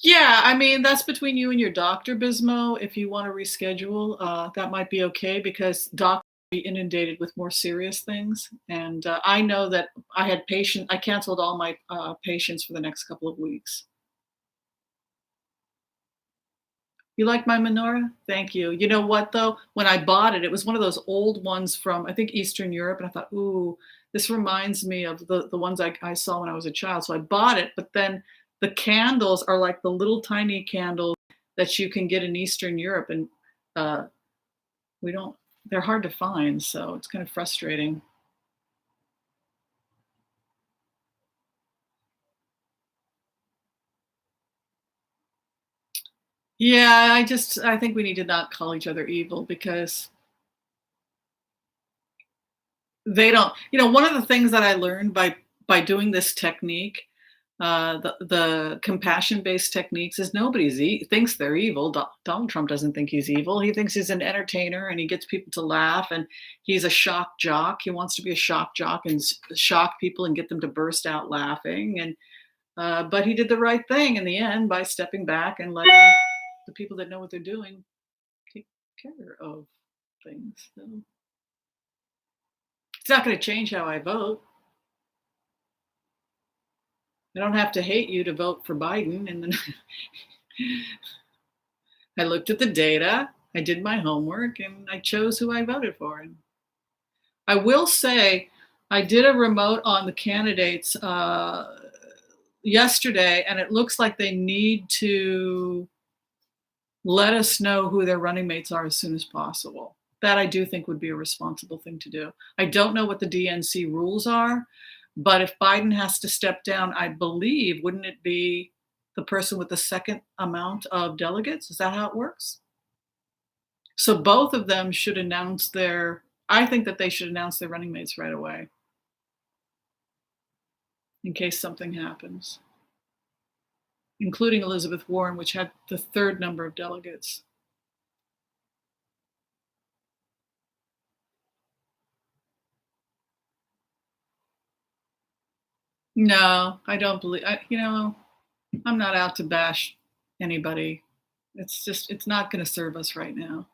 Yeah, I mean, that's between you and your doctor, Bismo. If you want to reschedule, that might be okay because doctors be inundated with more serious things. And I know that I canceled all my patients for the next couple of weeks. You like my menorah? Thank you. You know what though? When I bought it, it was one of those old ones from I think Eastern Europe, and I thought, ooh, this reminds me of the ones I saw when I was a child. So I bought it, but then the candles are like the little tiny candles that you can get in Eastern Europe, and uh, we don't. They're hard to find, so it's kind of frustrating. Yeah, I think we need to not call each other evil because they don't. One of the things that I learned by doing this technique, the compassion-based techniques, is thinks they're evil. Donald Trump doesn't think he's evil. He thinks he's an entertainer and he gets people to laugh, and he's a shock jock. He wants to be a shock jock and shock people and get them to burst out laughing. And but he did the right thing in the end by stepping back and letting the people that know what they're doing take care of things. So it's not going to change how I vote. I don't have to hate you to vote for Biden. And then I looked at the data, I did my homework, and I chose who I voted for. And I will say, I did a remote on the candidates yesterday, and it looks like they need to let us know who their running mates are as soon as possible. That I do think would be a responsible thing to do. I don't know what the DNC rules are, but if Biden has to step down, I believe, wouldn't it be the person with the second amount of delegates? Is that how it works? So both of them should I think that they should announce their running mates right away in case something happens, including Elizabeth Warren, which had the third number of delegates. No, I don't believe. I'm not out to bash anybody. It's not going to serve us right now.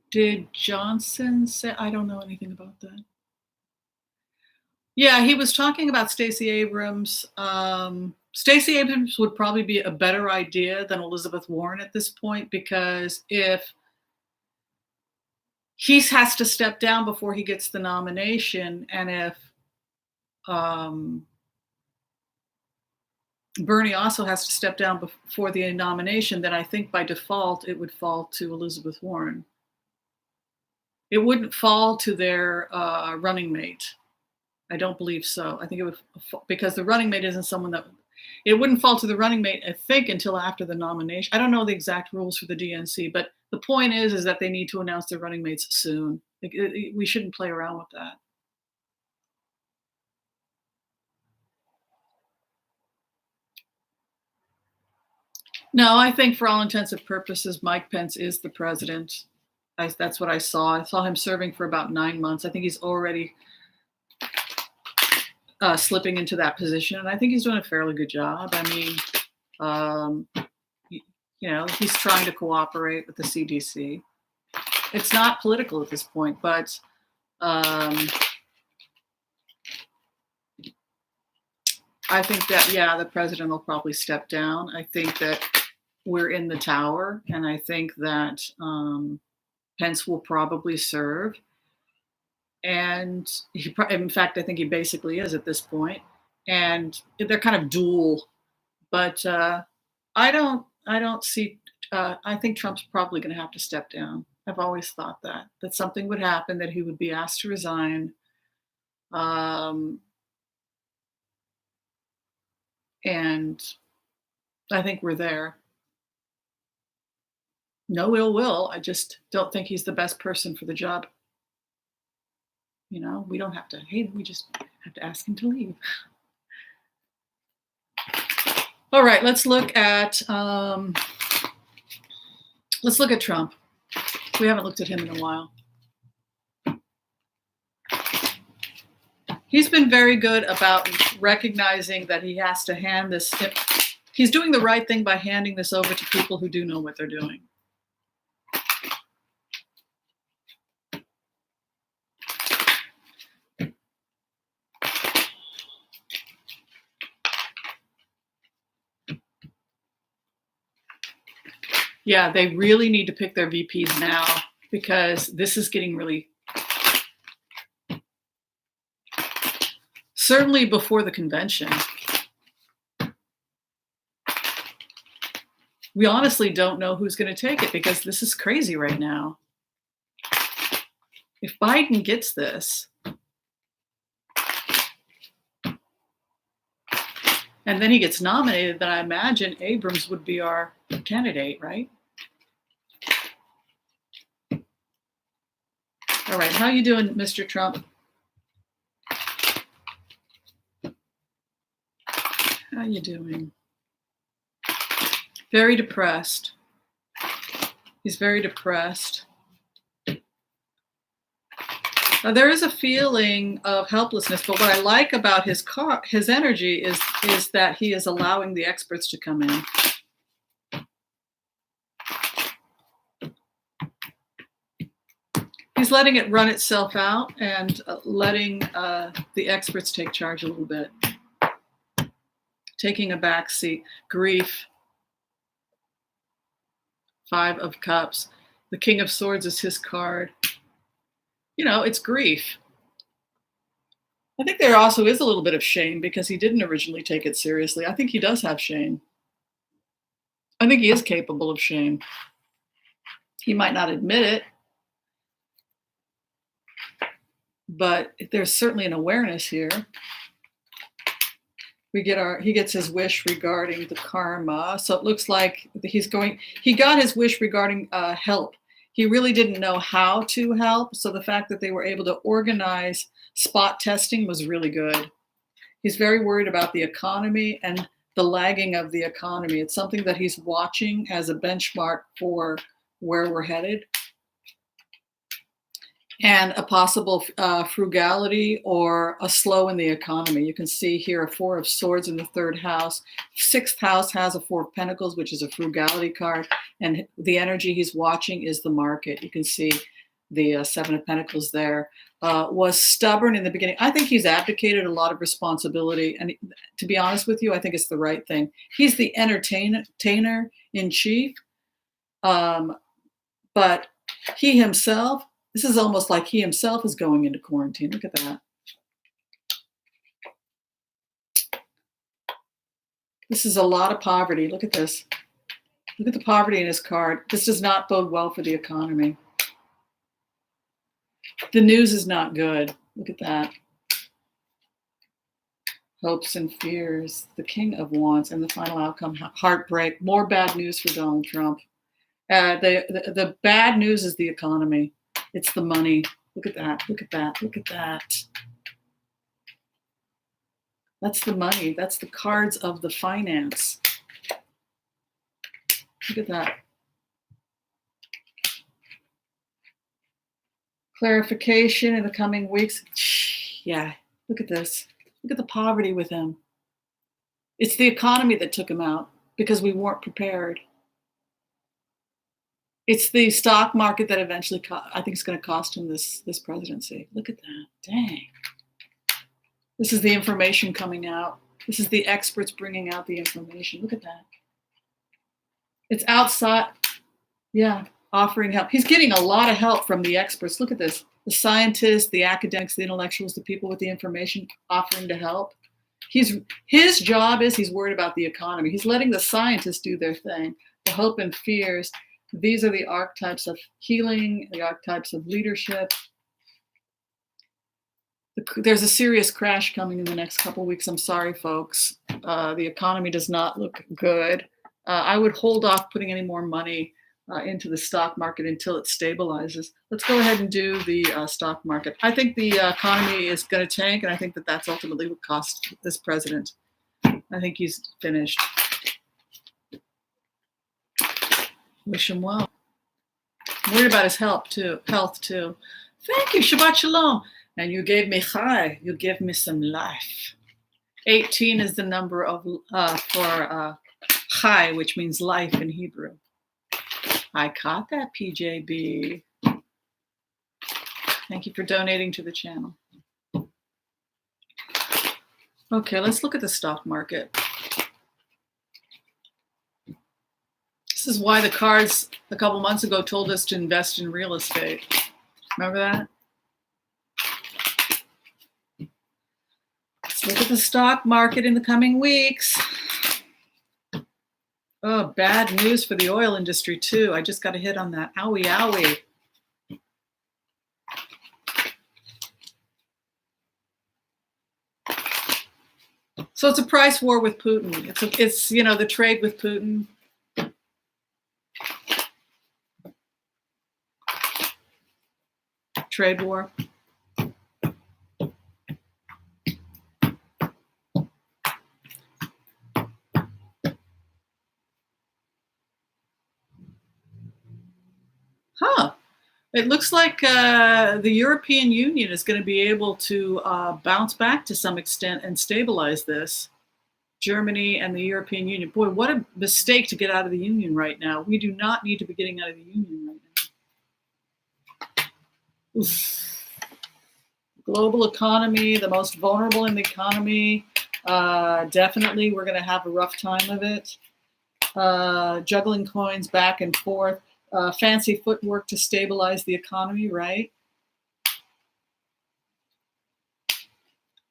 Did Johnson say? I don't know anything about that. Yeah, he was talking about Stacey Abrams. Stacey Abrams would probably be a better idea than Elizabeth Warren at this point, because if he has to step down before he gets the nomination, and if Bernie also has to step down before the nomination, then I think by default it would fall to Elizabeth Warren. It wouldn't fall to their running mate. I don't believe so. I think it would, because the running mate isn't someone that It wouldn't fall to the running mate, I think, until after the nomination. I don't know the exact rules for the DNC, but the point is that they need to announce their running mates soon. Like, we shouldn't play around with that. No, I think for all intents and purposes, Mike Pence is the president. That's what I saw. I saw him serving for about 9 months. I think he's already slipping into that position, and I think he's doing a fairly good job. I mean, um, he's trying to cooperate with the CDC. It's not political at this point, but I think that, yeah, the president will probably step down. I think that we're in the tower, and I think that Pence will probably serve. And in fact, I think he basically is at this point. And they're kind of dual, but I don't see. I think Trump's probably going to have to step down. I've always thought that something would happen, that he would be asked to resign. And I think we're there. No ill will. I just don't think he's the best person for the job. We don't have to hate him. We just have to ask him to leave. All right, let's look at Trump. We haven't looked at him in a while. He's been very good about recognizing that he has to hand this. He's doing the right thing by handing this over to people who do know what they're doing. Yeah, they really need to pick their VPs now, because this is getting really, certainly before the convention. We honestly don't know who's going to take it, because this is crazy right now. If Biden gets this, and then he gets nominated, then I imagine Abrams would be our candidate, right? All right, how you doing, Mr. Trump? How you doing? Very depressed. He's very depressed. Now, there is a feeling of helplessness, but what I like about his energy is that he is allowing the experts to come in. He's letting it run itself out and letting the experts take charge a little bit. Taking a back seat. Grief. 5 of Cups. The King of Swords is his card. It's grief. I think there also is a little bit of shame, because he didn't originally take it seriously. I think he does have shame. I think he is capable of shame. He might not admit it, but there's certainly an awareness here. He gets his wish regarding the karma. So it looks like he got his wish regarding help. He really didn't know how to help. So the fact that they were able to organize spot testing was really good. He's very worried about the economy and the lagging of the economy. It's something that he's watching as a benchmark for where we're headed. And a possible frugality or a slow in the economy. You can see here a 4 of Swords in the 3rd house. 6th house has a 4 of Pentacles, which is a frugality card. And the energy he's watching is the market. You can see the 7 of Pentacles there. Was stubborn in the beginning. I think he's abdicated a lot of responsibility. And to be honest with you, I think it's the right thing. He's the entertainer in chief. But he himself, this is almost like he himself is going into quarantine. Look at that. This is a lot of poverty. Look at this. Look at the poverty in his card. This does not bode well for the economy. The news is not good. Look at that. Hopes and fears, the King of Wands, and the final outcome, heartbreak. More bad news for Donald Trump. The bad news is the economy. It's the money. Look at that. Look at that. Look at that. That's the money. That's the cards of the finance. Look at that. Clarification in the coming weeks. Yeah, look at this. Look at the poverty with him. It's the economy that took him out because we weren't prepared. It's the stock market that eventually, I think, is going to cost him this presidency. Look at that. Dang. This is the information coming out. This is the experts bringing out the information. Look at that. It's outside. Yeah, offering help. He's getting a lot of help from the experts. Look at this. The scientists, the academics, the intellectuals, the people with the information offering to help. His job is he's worried about the economy. He's letting the scientists do their thing. The hope and fears. These are the archetypes of healing, the archetypes of leadership. There's a serious crash coming in the next couple of weeks. I'm sorry, folks. The economy does not look good. I would hold off putting any more money into the stock market until it stabilizes. Let's go ahead and do the stock market. I think the economy is going to tank, and I think that that's ultimately what cost this president. I think he's finished. Wish him well. I'm worried about his health too. Thank you, Shabbat Shalom. And you gave me chai. You gave me some life. 18 is the number of for chai, which means life in Hebrew. I caught that, PJB. Thank you for donating to the channel. Okay, let's look at the stock market. This is why the cards a couple months ago told us to invest in real estate. Remember that? Let's look at the stock market in the coming weeks. Oh, bad news for the oil industry too. I just got a hit on that. Owie, owie. So it's a price war with Putin. It's the trade with Putin. Trade war. Huh. It looks like the European Union is going to be able to bounce back to some extent and stabilize this. Germany and the European Union. Boy, what a mistake to get out of the Union right now. We do not need to be getting out of the Union right now. Oof. Global economy, the most vulnerable in the economy. Definitely, we're going to have a rough time of it. Juggling coins back and forth. Fancy footwork to stabilize the economy, right?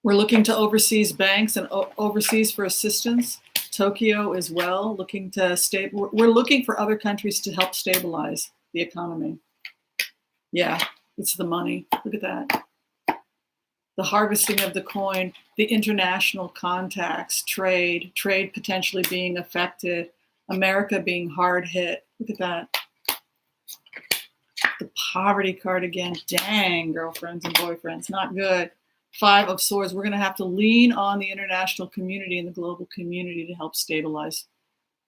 We're looking to overseas banks and overseas for assistance. Tokyo as well, looking to we're looking for other countries to help stabilize the economy. Yeah, it's the money. Look at that. The harvesting of the coin, the international contacts, trade potentially being affected, America being hard hit. Look at that. The poverty card again. Dang, girlfriends and boyfriends, not good. 5 of Swords. We're going to have to lean on the international community and the global community to help stabilize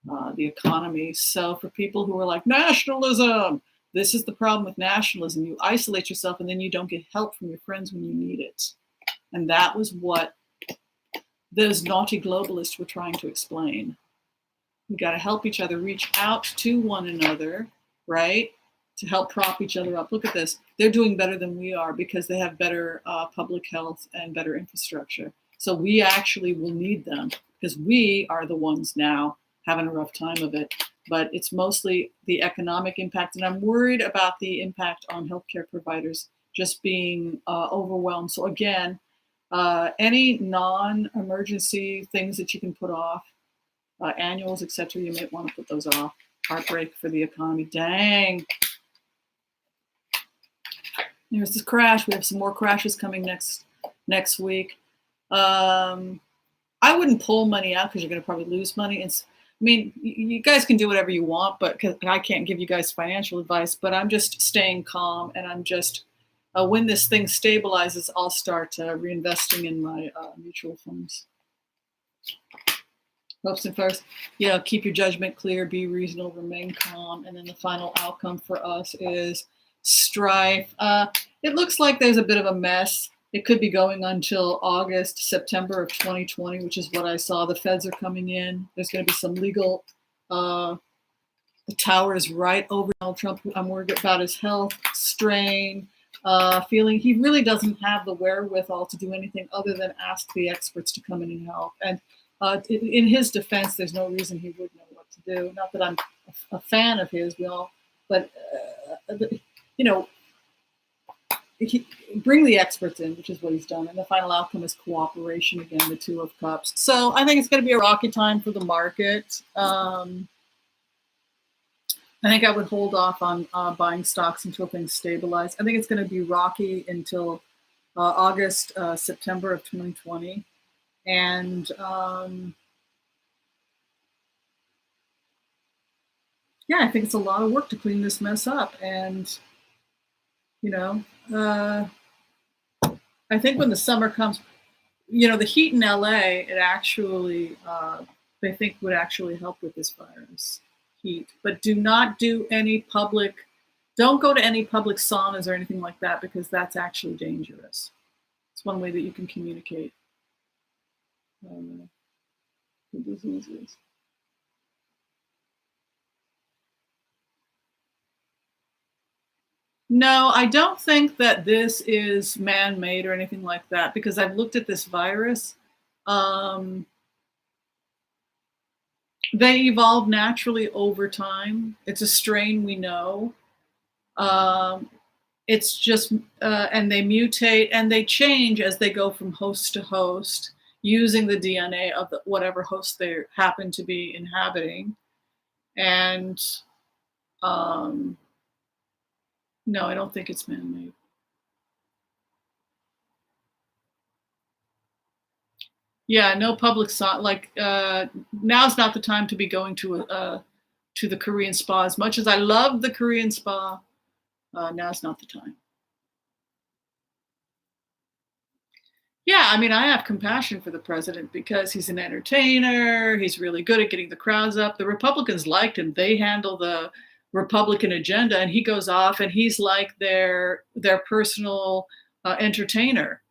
the economy. So for people who are like, nationalism, this is the problem with nationalism. You isolate yourself and then you don't get help from your friends when you need it. And that was what those naughty globalists were trying to explain. We got to help each other reach out to one another, right? To help prop each other up. Look at this. They're doing better than we are because they have better public health and better infrastructure. So we actually will need them because we are the ones now having a rough time of it. But it's mostly the economic impact. And I'm worried about the impact on healthcare providers just being overwhelmed. So again, any non-emergency things that you can put off, annuals, etc., you might want to put those off. Heartbreak for the economy. Dang. There's this crash. We have some more crashes coming next week. I wouldn't pull money out because you're going to probably lose money. I mean, you guys can do whatever you want, but because I can't give you guys financial advice, but I'm just staying calm, and I'm just when this thing stabilizes, I'll start reinvesting in my mutual funds. Hopes and prayers. Keep your judgment clear, be reasonable, remain calm, and then the final outcome for us is strife. It looks like there's a bit of a mess. It could be going until August, September of 2020, which is what I saw. The feds are coming in. There's going to be some legal. The tower is right over Donald Trump. I'm worried about his health, strain, feeling he really doesn't have the wherewithal to do anything other than ask the experts to come in and help. And in his defense, there's no reason he would know what to do. Not that I'm a fan of his, but bring the experts in, which is what he's done. And the final outcome is cooperation again, the Two of Cups. So I think it's going to be a rocky time for the market. I think I would hold off on buying stocks until things stabilize. I think it's going to be rocky until August, September of 2020. And I think it's a lot of work to clean this mess up. And I think when the summer comes, the heat in LA, it actually, they think would actually help with this virus, heat. But do not do don't go to any public saunas or anything like that, because that's actually dangerous. It's one way that you can communicate the diseases. No, I don't think that this is man-made or anything like that, because I've looked at this virus. They evolve naturally over time. It's a strain we know. It's just, and they mutate and they change as they go from host to host, using the DNA of whatever host they happen to be inhabiting. And no, I don't think it's man-made. Yeah, no public now's not the time to be going to the Korean spa. As much as I love the Korean spa, now's not the time. Yeah, I mean, I have compassion for the president because he's an entertainer. He's really good at getting the crowds up. The Republicans liked him. They handle the Republican agenda, and he goes off and he's like their personal entertainer.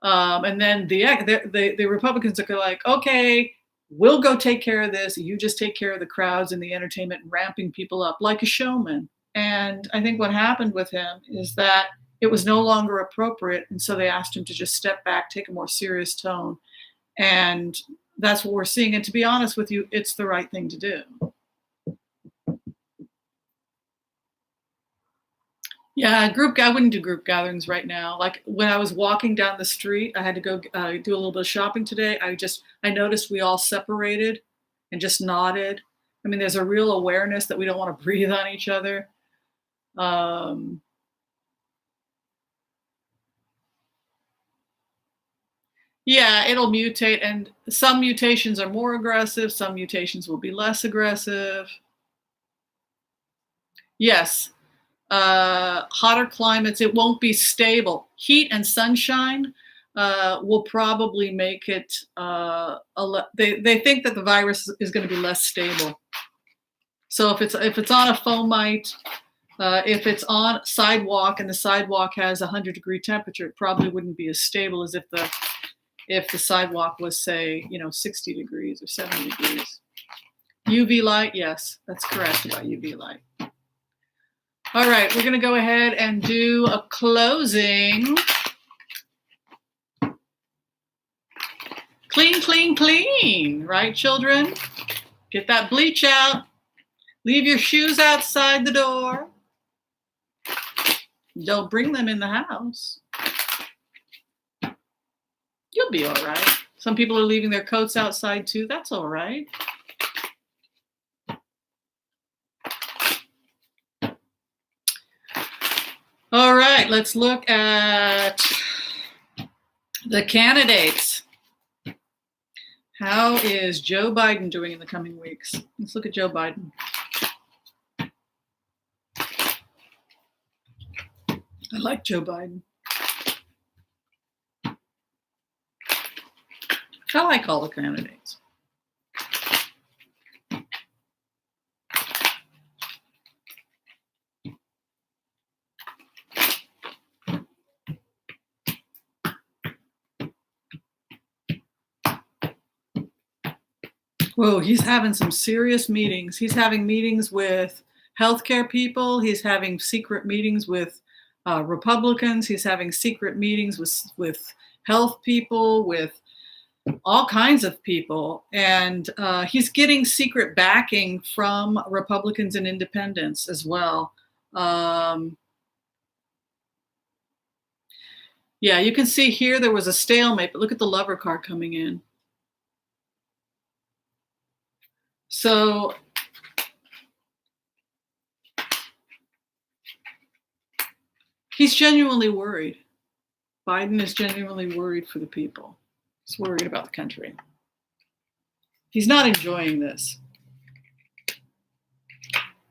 And then the Republicans are like, okay, we'll go take care of this. You just take care of the crowds and the entertainment, ramping people up like a showman. And I think what happened with him is that it was no longer appropriate. And so they asked him to just step back, take a more serious tone. And that's what we're seeing. And to be honest with you, it's the right thing to do. Yeah, I wouldn't do group gatherings right now. Like when I was walking down the street, I had to go do a little bit of shopping today. I noticed we all separated and just nodded. I mean, there's a real awareness that we don't want to breathe on each other. Yeah, it'll mutate, and some mutations are more aggressive. Some mutations will be less aggressive. Yes. Hotter climates, it won't be stable. Heat and sunshine will probably make it, they think that the virus is going to be less stable. So if it's on a fomite, if it's on sidewalk and the sidewalk has 100-degree temperature, it probably wouldn't be as stable as if the sidewalk was, say, 60 degrees or 70 degrees. UV light, yes, that's correct about UV light. All right, we're going to go ahead and do a closing. Clean, clean, clean, right, children? Get that bleach out. Leave your shoes outside the door. Don't bring them in the house. You'll be all right. Some people are leaving their coats outside too. That's all right. All right, let's look at the candidates. How is Joe Biden doing in the coming weeks? Let's look at Joe Biden. I like Joe Biden. I like all the candidates. Whoa, he's having some serious meetings. He's having meetings with healthcare people. He's having secret meetings with Republicans. He's having secret meetings with health people, with all kinds of people. And he's getting secret backing from Republicans and independents as well. Yeah, you can see here there was a stalemate, but look at the Lover card coming in. So he's genuinely worried. Biden is genuinely worried for the people. He's worried about the country. He's not enjoying this.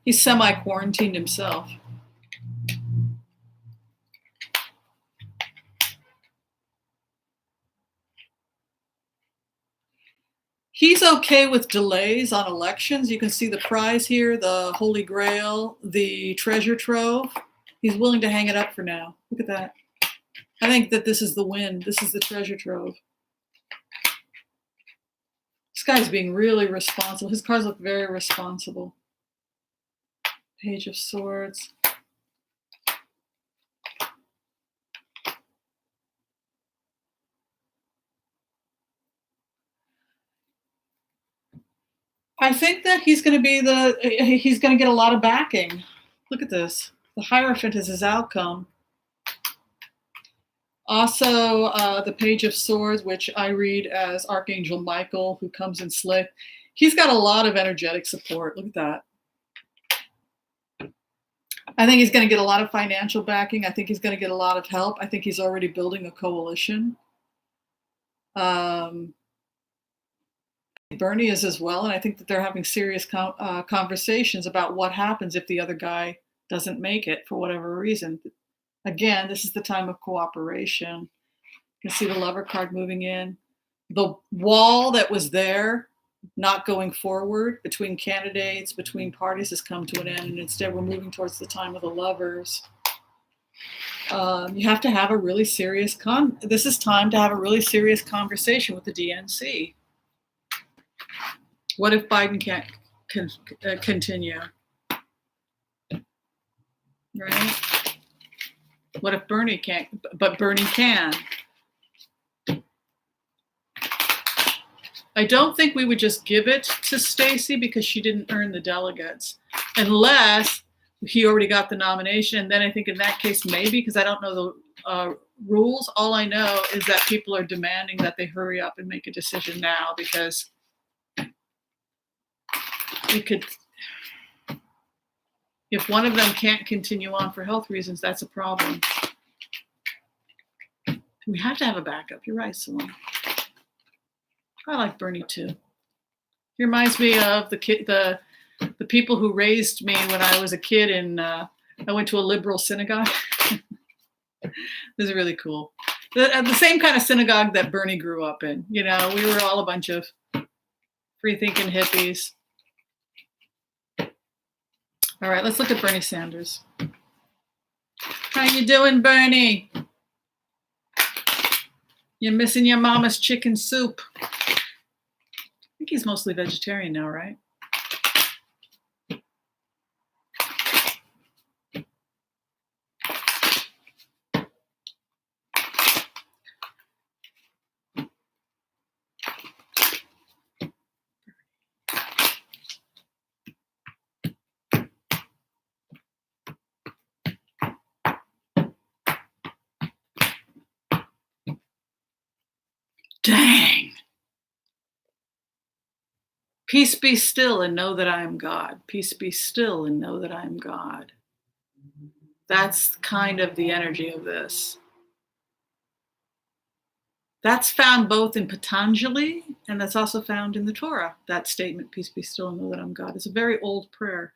He's semi-quarantined himself. He's okay with delays on elections. You can see the prize here, the Holy Grail, the treasure trove. He's willing to hang it up for now. Look at that. I think that this is the win. This is the treasure trove. This guy's being really responsible. His cards look very responsible. Page of Swords. I think that he's going to get a lot of backing. Look at this. The Hierophant is his outcome. Also, the Page of Swords, which I read as Archangel Michael, who comes in slick. He's got a lot of energetic support. Look at that. I think he's going to get a lot of financial backing. I think he's going to get a lot of help. I think he's already building a coalition. Bernie is as well, and I think that they're having serious conversations about what happens if the other guy doesn't make it for whatever reason. Again, this is the time of cooperation. You can see the Lover card moving in. The wall that was there, not going forward between candidates, between parties, has come to an end, and instead we're moving towards the time of the Lovers. You have to have a really serious this is time to have a really serious conversation with the DNC. What if Biden can't continue? Right? What if Bernie can't, but Bernie can? I don't think we would just give it to Stacey because she didn't earn the delegates, unless he already got the nomination. And then I think in that case, maybe, because I don't know the rules. All I know is that people are demanding that they hurry up and make a decision now, because if one of them can't continue on for health reasons, that's a problem. We have to have a backup. You're right, Salon. I like Bernie too. He reminds me of the people who raised me when I was a kid, and I went to a liberal synagogue. This is really cool. The same kind of synagogue that Bernie grew up in. You know, we were all a bunch of free-thinking hippies. All right, let's look at Bernie Sanders. How you doing, Bernie? You're missing your mama's chicken soup. I think he's mostly vegetarian now, right? Dang. Peace be still and know that I am God. Peace be still and know that I am God. That's kind of the energy of this. That's found both in Patanjali and that's also found in the Torah. That statement, peace be still and know that I'm God, is a very old prayer.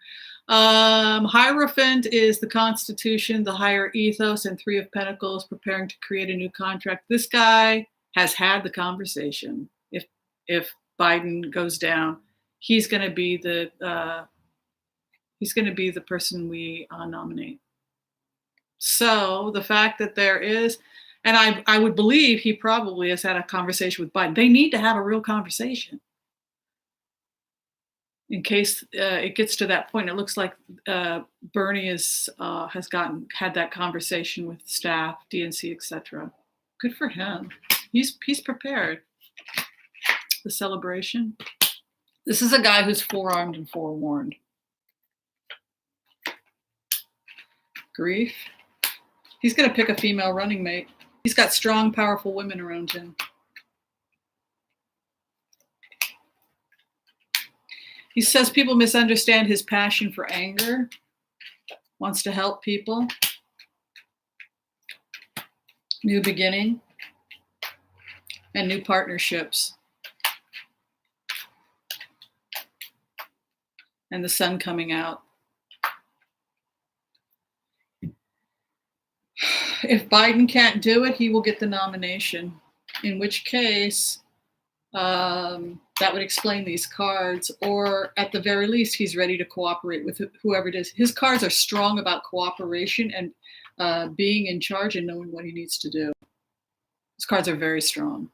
Hierophant is the Constitution, the higher ethos, and Three of Pentacles, preparing to create a new contract. This guy has had the conversation. If Biden goes down, he's going to be the person we nominate. So the fact that there is, and I would believe he probably has had a conversation with Biden. They need to have a real conversation in case it gets to that point. It looks like Bernie has had that conversation with staff, DNC, etc. Good for him. He's prepared. The celebration. This is a guy who's forearmed and forewarned. Grief. He's going to pick a female running mate. He's got strong, powerful women around him. He says people misunderstand his passion for anger, wants to help people. New beginning and new partnerships. And the sun coming out. If Biden can't do it, he will get the nomination, in which case that would explain these cards, or at the very least, he's ready to cooperate with whoever it is. His cards are strong about cooperation and being in charge and knowing what he needs to do. His cards are very strong.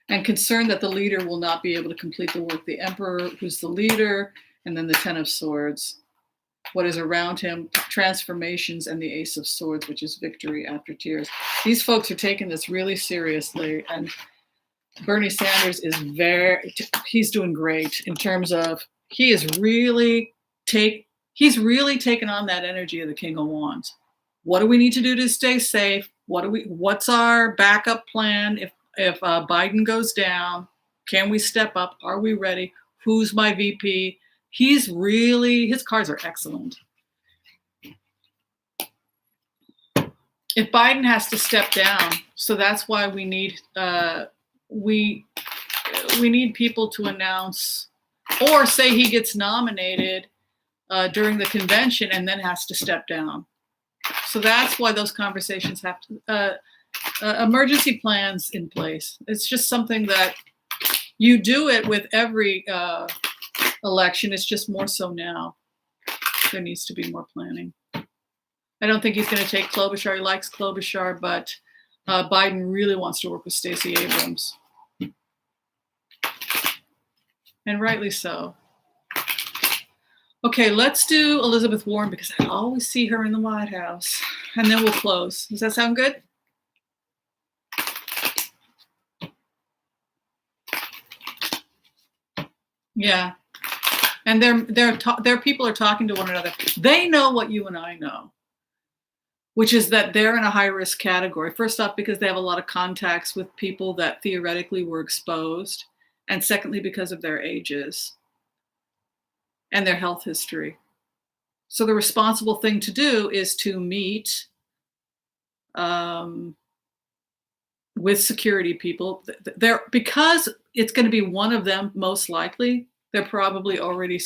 And concerned that the leader will not be able to complete the work. The Emperor, who's the leader, and then the Ten of Swords. What is around him, transformations, and the Ace of Swords, which is victory after tears. These folks are taking this really seriously, and Bernie Sanders he's doing great in terms of he's really taken on that energy of the King of Wands. What do we need to do to stay safe? What's our backup plan if Biden goes down? Can we step up? Are we ready? Who's my VP? His cards are excellent. If Biden has to step down, so that's why we need we need people to announce or say he gets nominated during the convention and then has to step down. So that's why those conversations have to emergency plans in place. It's just something that you do it with every election. It's just more so now. There needs to be more planning. I don't think he's going to take Klobuchar. He likes Klobuchar, but Biden really wants to work with Stacey Abrams. And rightly so. Okay, let's do Elizabeth Warren because I always see her in the White House. And then we'll close. Does that sound good? Yeah. And their people are talking to one another. They know what you and I know, which is that they're in a high-risk category. First off, because they have a lot of contacts with people that theoretically were exposed. And secondly, because of their ages and their health history. So the responsible thing to do is to meet with security people. Because it's going to be one of them, most likely, they're probably already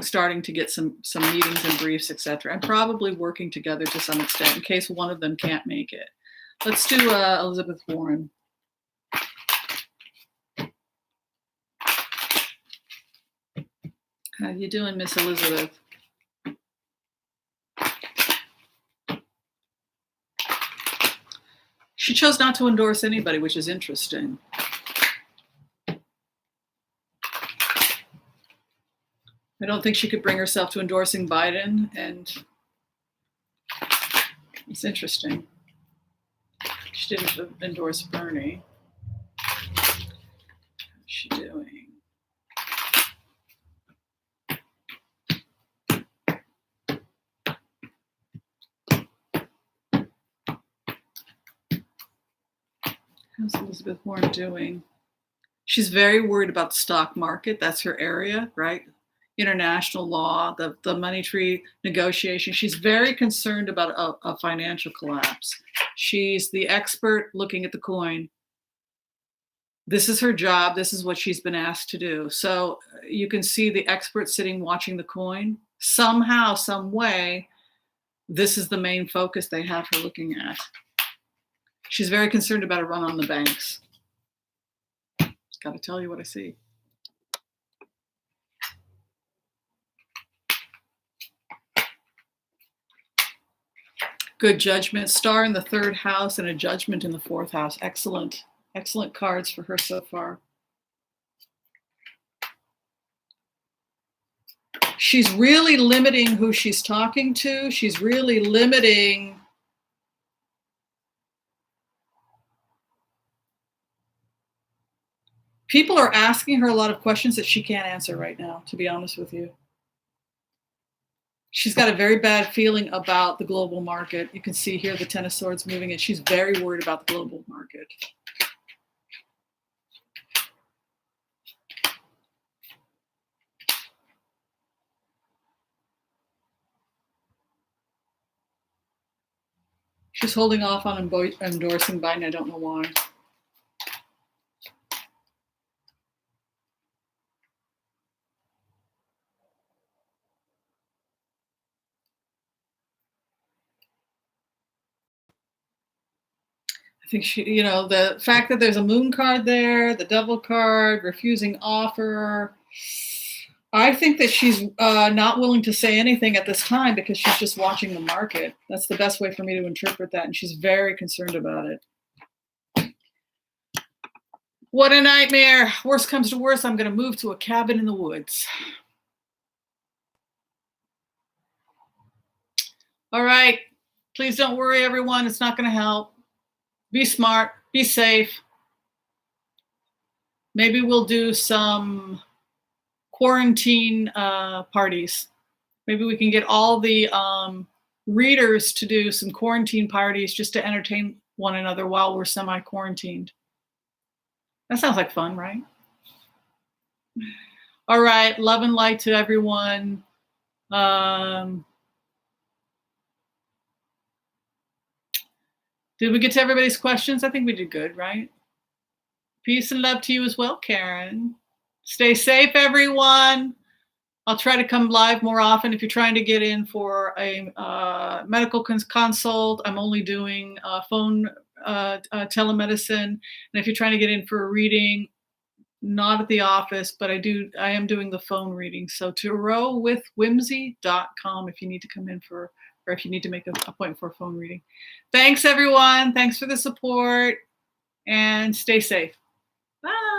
starting to get some meetings and briefs, etc., and probably working together to some extent in case one of them can't make it. Let's do Elizabeth Warren. How you doing, Miss Elizabeth? She chose not to endorse anybody, which is interesting. I don't think she could bring herself to endorsing Biden, and it's interesting. She didn't endorse Bernie. How's she doing? How's Elizabeth Warren doing? She's very worried about the stock market. That's her area, right? international law, the money tree negotiation. She's very concerned about a financial collapse. She's the expert looking at the coin. This is her job. This is what she's been asked to do. So you can see the expert sitting watching the coin. Somehow, some way, this is the main focus they have her looking at. She's very concerned about a run on the banks. Got to tell you what I see. Good judgment. Star in the 3rd house and a judgment in the 4th house. Excellent. Excellent cards for her so far. She's really limiting who she's talking to. She's really limiting people are asking her a lot of questions that she can't answer right now, to be honest with you. She's got a very bad feeling about the global market. You can see here the 10 of Swords moving in. She's very worried about the global market. She's holding off on endorsing Biden. I don't know why. I think she, the fact that there's a moon card there, the devil card, refusing offer. I think that she's not willing to say anything at this time because she's just watching the market. That's the best way for me to interpret that. And she's very concerned about it. What a nightmare. Worst comes to worst, I'm going to move to a cabin in the woods. All right. Please don't worry, everyone. It's not going to help. Be smart. Be safe. Maybe we'll do some quarantine parties. Maybe we can get all the readers to do some quarantine parties just to entertain one another while we're semi-quarantined. That sounds like fun, right? All right. Love and light to everyone. Did we get to everybody's questions? I think we did good, right? Peace and love to you as well, Karen. Stay safe, everyone. I'll try to come live more often. If you're trying to get in for a medical consult, I'm only doing phone telemedicine. And if you're trying to get in for a reading, not at the office, but I am doing the phone reading. So tarotwithwhimsy.com if you need to come in or if you need to make an appointment for a phone reading. Thanks, everyone. Thanks for the support and stay safe. Bye.